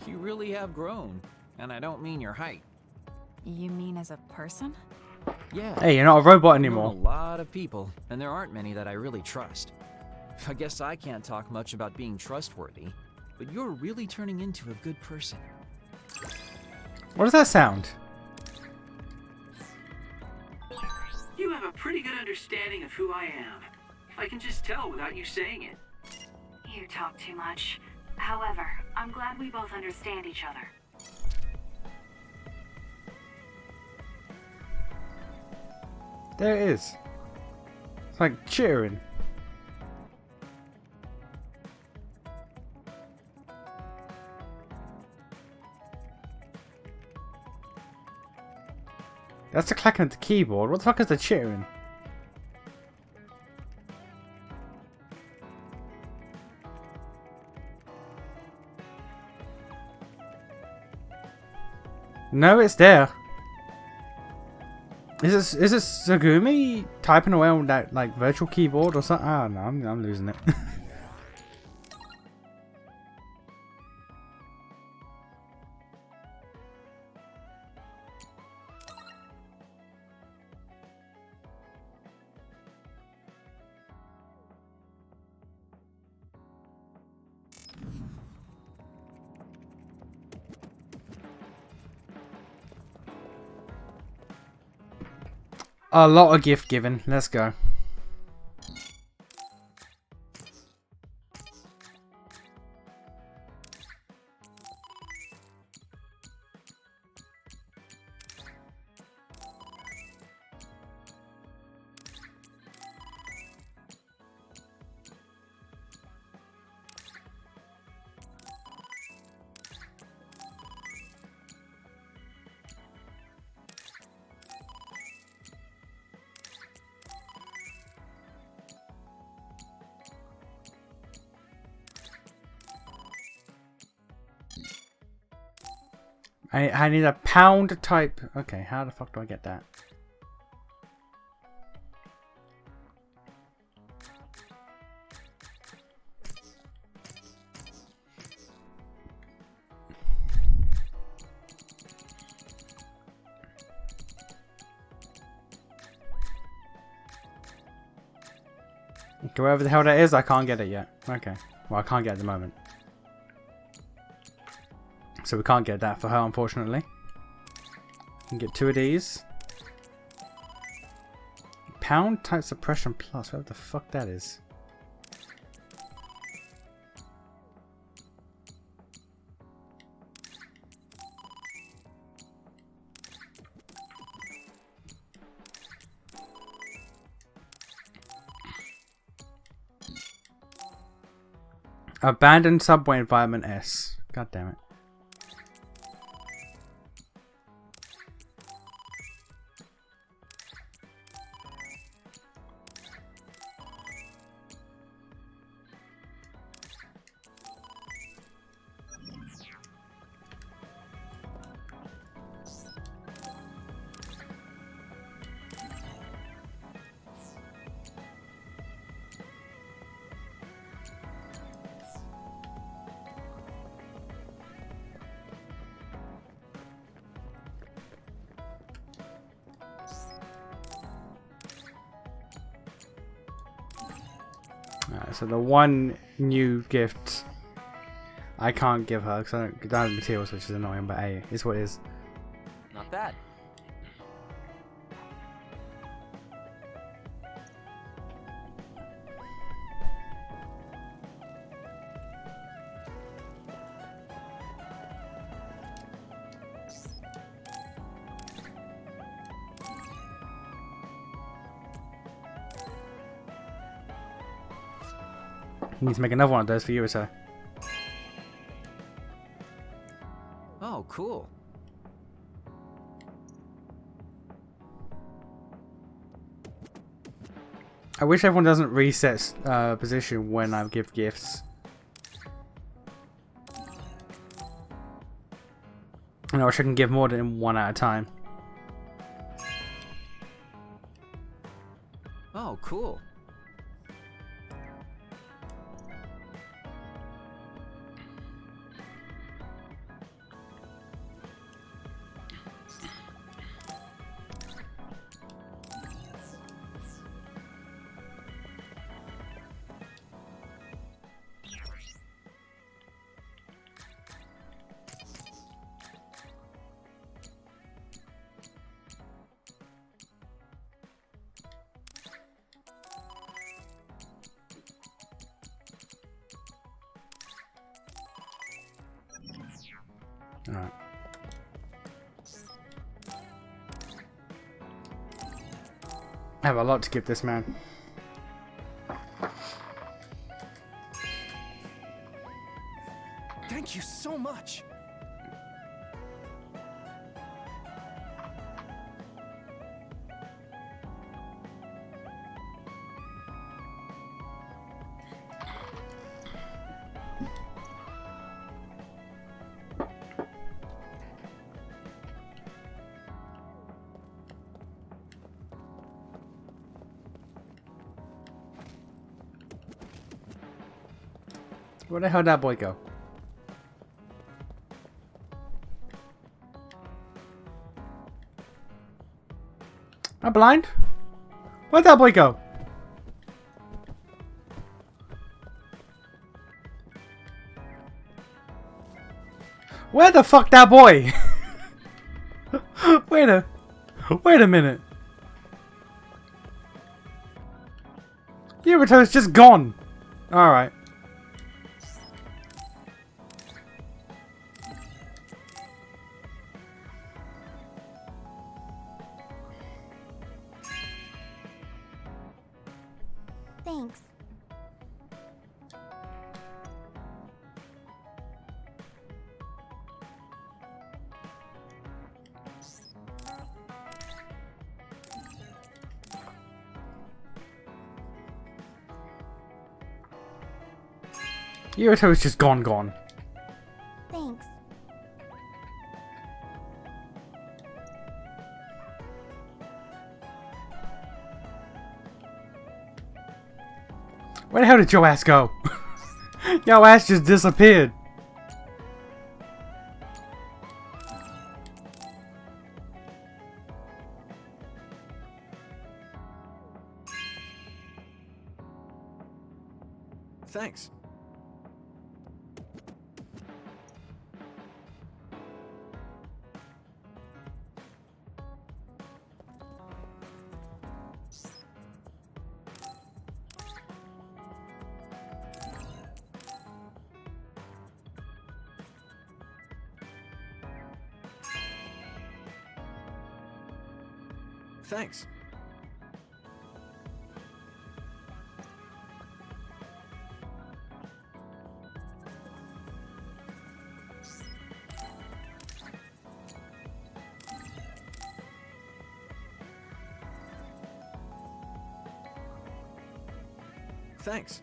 [SPEAKER 10] You really have grown. And I don't mean your height.
[SPEAKER 5] You mean as a person?
[SPEAKER 10] Yeah.
[SPEAKER 12] Hey, you're not a robot
[SPEAKER 10] I've known
[SPEAKER 12] anymore.
[SPEAKER 10] a lot of people, and there aren't many that I really trust. I guess I can't talk much about being trustworthy, but you're really turning into a good person.
[SPEAKER 12] What does that sound?
[SPEAKER 15] pretty good understanding of who I am. I can just tell without you saying it.
[SPEAKER 1] You talk too much. However, I'm glad we both understand each other.
[SPEAKER 12] There it is. It's like cheering. That's the clacking of the keyboard. What the fuck is the cheering? No, it's there. Is it Sagumi typing away on that like virtual keyboard or something? I don't know. I'm losing it. A lot of gift giving. Let's go. I need a pound type. Okay, how the fuck do I get that? Okay, wherever the hell that is, I can't get it yet. Okay. Well, I can't get it at the moment. So we can't get that for her, unfortunately. We can get 2 of these. Pound type suppression plus, whatever the fuck that is. Abandoned subway environment S. God damn it. So the one new gift I can't give her because I don't have materials, which is annoying, but hey, it's what it is.
[SPEAKER 7] Not bad.
[SPEAKER 12] You need to make another one of those for you or so.
[SPEAKER 10] Oh, cool.
[SPEAKER 12] I wish everyone doesn't reset position when I give gifts. And I wish I can give more than one at a time.
[SPEAKER 10] Oh, cool.
[SPEAKER 12] Alright. I have a lot to give this man.
[SPEAKER 2] Thank you so much.
[SPEAKER 12] Where the hell did that boy go? Am I blind? Where'd that boy go? Where the fuck that boy? Wait a minute. Yurito's just gone. Alright.
[SPEAKER 13] Thanks.
[SPEAKER 12] Yurito's just gone.
[SPEAKER 13] Thanks.
[SPEAKER 12] Where the hell did your ass go? Your ass just disappeared.
[SPEAKER 2] Thanks. Thanks. Thanks.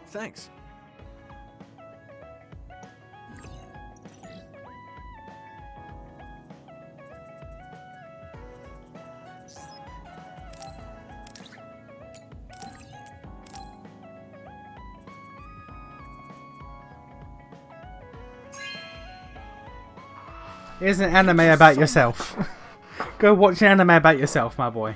[SPEAKER 2] Thanks.
[SPEAKER 12] Here's an anime about yourself. Go watch an anime about yourself, my boy.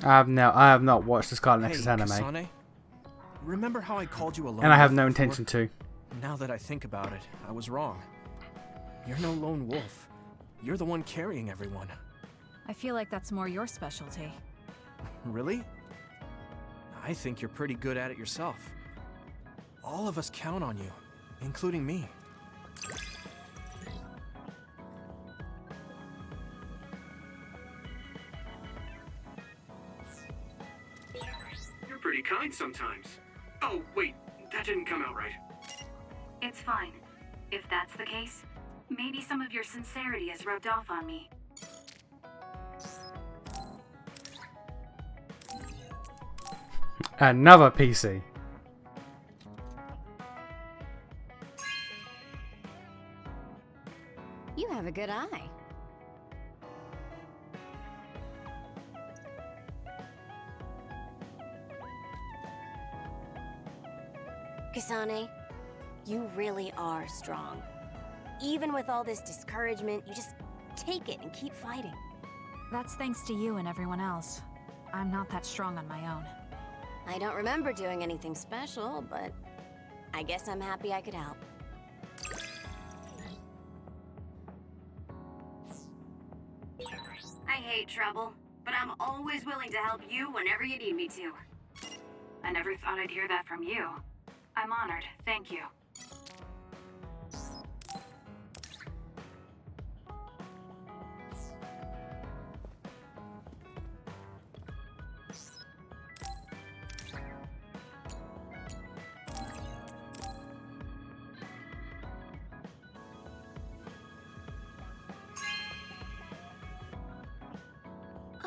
[SPEAKER 12] I have not watched the Scarlet Nexus anime.
[SPEAKER 2] Kasane, remember how I called you a lone
[SPEAKER 12] And I have
[SPEAKER 2] wolf
[SPEAKER 12] no
[SPEAKER 2] before?
[SPEAKER 12] intention to.
[SPEAKER 2] Now that I think about it, I was wrong. You're no lone wolf. You're the one carrying everyone.
[SPEAKER 5] I feel like that's more your specialty.
[SPEAKER 2] Really? I think you're pretty good at it yourself. All of us count on you, including me.
[SPEAKER 15] You're pretty kind sometimes. Oh, wait, that didn't come out right.
[SPEAKER 1] It's fine. If that's the case, maybe some of your sincerity has rubbed off on me.
[SPEAKER 12] Another PC.
[SPEAKER 11] You have a good eye.
[SPEAKER 17] Kasane, you really are strong. Even with all this discouragement, you just take it and keep fighting.
[SPEAKER 5] That's thanks to you and everyone else. I'm not that strong on my own.
[SPEAKER 17] I don't remember doing anything special, but I guess I'm happy I could help.
[SPEAKER 1] I hate trouble, but I'm always willing to help you whenever you need me to.
[SPEAKER 18] I never thought I'd hear that from you. I'm honored. Thank you.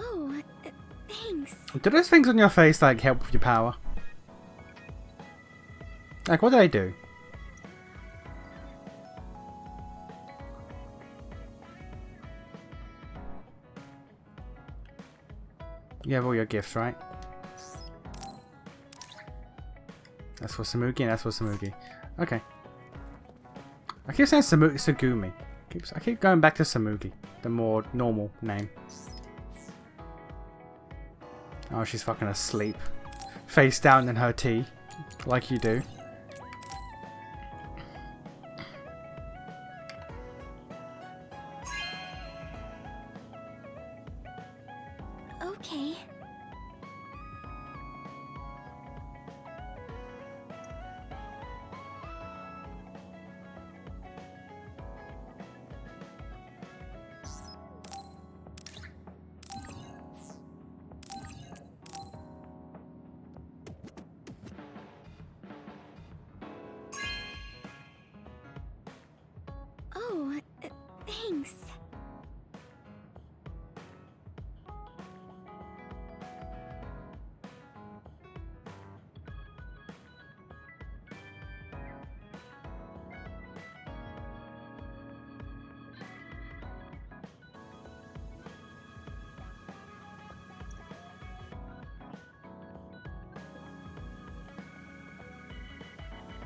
[SPEAKER 13] Oh, thanks.
[SPEAKER 12] Do those things on your face like help with your power? Like, what do they do? You have all your gifts, right? That's for Samugi and that's for Samugi. Okay. I keep saying Sagumi. I keep going back to Samugi, the more normal name. Oh, she's fucking asleep. Face down in her tea, like you do.
[SPEAKER 13] Okay. Oh, thanks.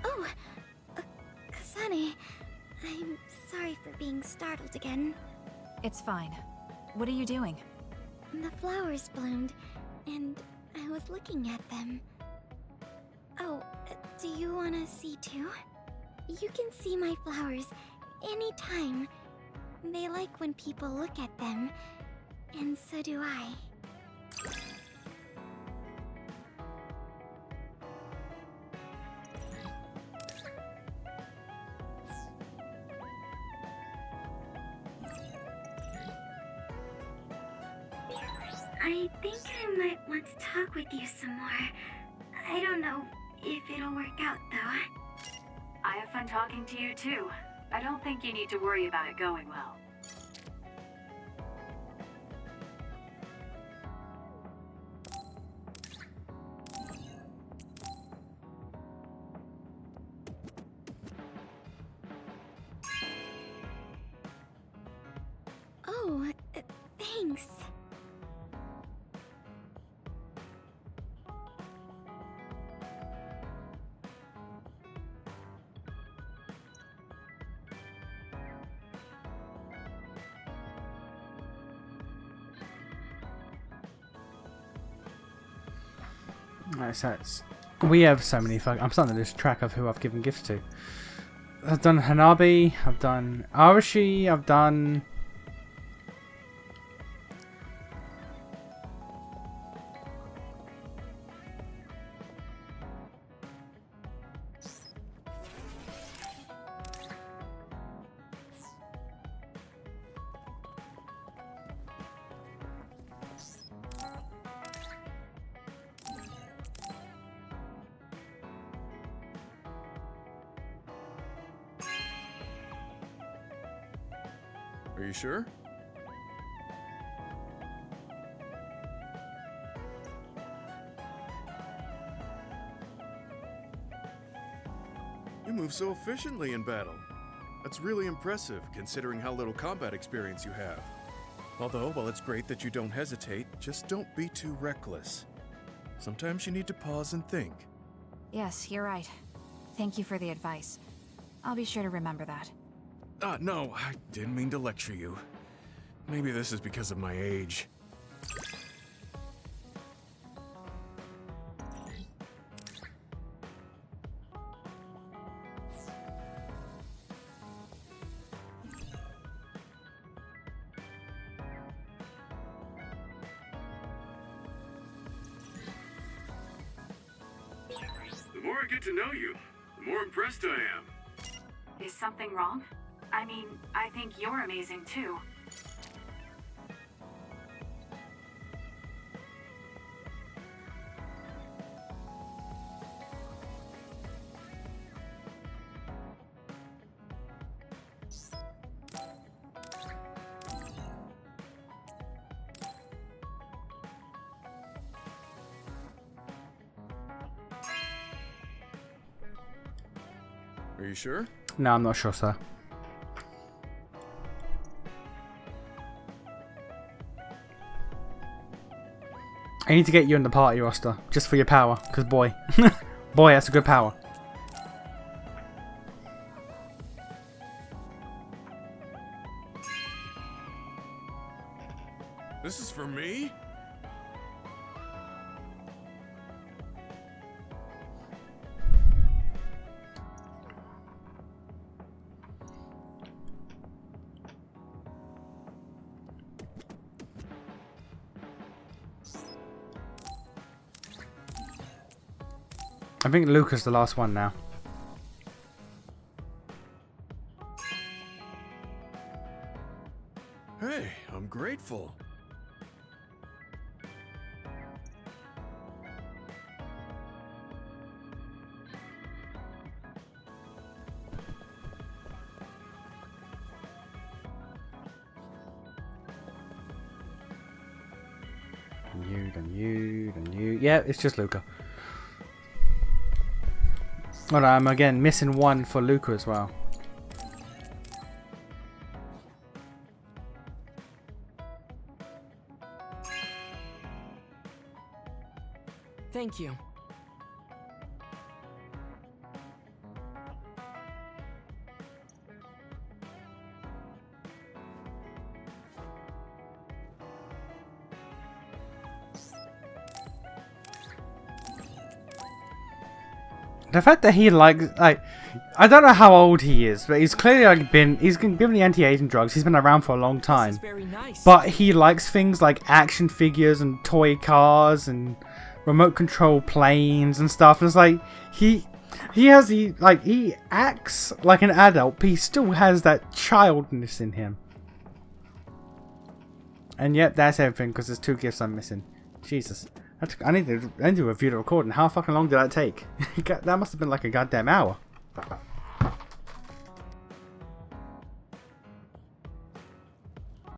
[SPEAKER 13] Oh, Kasane, I'm sorry for being startled again.
[SPEAKER 5] It's fine. What are you doing?
[SPEAKER 13] The flowers bloomed, and I was looking at them. Oh, do you want to see too? You can see my flowers anytime. They like when people look at them, and so do I. I think I might want to talk with you some more. I don't know if it'll work out, though.
[SPEAKER 18] I have fun talking to you too. I don't think you need to worry about it going well.
[SPEAKER 13] Oh, thanks.
[SPEAKER 12] Alright, so we have so many I'm starting to lose track of who I've given gifts to. I've done Hanabi, I've done Arashi, I've done...
[SPEAKER 6] Are you sure? You move so efficiently in battle. That's really impressive, considering how little combat experience you have. Although, while it's great that you don't hesitate, just don't be too reckless. Sometimes you need to pause and think.
[SPEAKER 5] Yes, you're right. Thank you for the advice. I'll be sure to remember that.
[SPEAKER 6] No, I didn't mean to lecture you. Maybe this is because of my age.
[SPEAKER 15] The more I get to know you, the more impressed I am.
[SPEAKER 18] Is something wrong? I mean, I think you're amazing too.
[SPEAKER 6] Are you sure?
[SPEAKER 12] No, I'm not sure, sir. I need to get you in the party roster, just for your power, because boy, boy, that's a good power.
[SPEAKER 6] This is for me?
[SPEAKER 12] I think Luca's the last one now.
[SPEAKER 6] Hey, I'm grateful.
[SPEAKER 12] And you. Yeah, it's just Luca. Well, I'm again missing one for Luca as well.
[SPEAKER 9] Thank you.
[SPEAKER 12] The fact that he likes, like, I don't know how old he is, but he's clearly he's been given the anti-aging drugs. He's been around for a long time.
[SPEAKER 9] Very nice.
[SPEAKER 12] But he likes things like action figures and toy cars and remote control planes and stuff. And it's like he acts like an adult, but he still has that childness in him. And yep, that's everything because there's 2 gifts I'm missing. Jesus. I need to review the recording. How fucking long did that take? That must have been like a goddamn hour.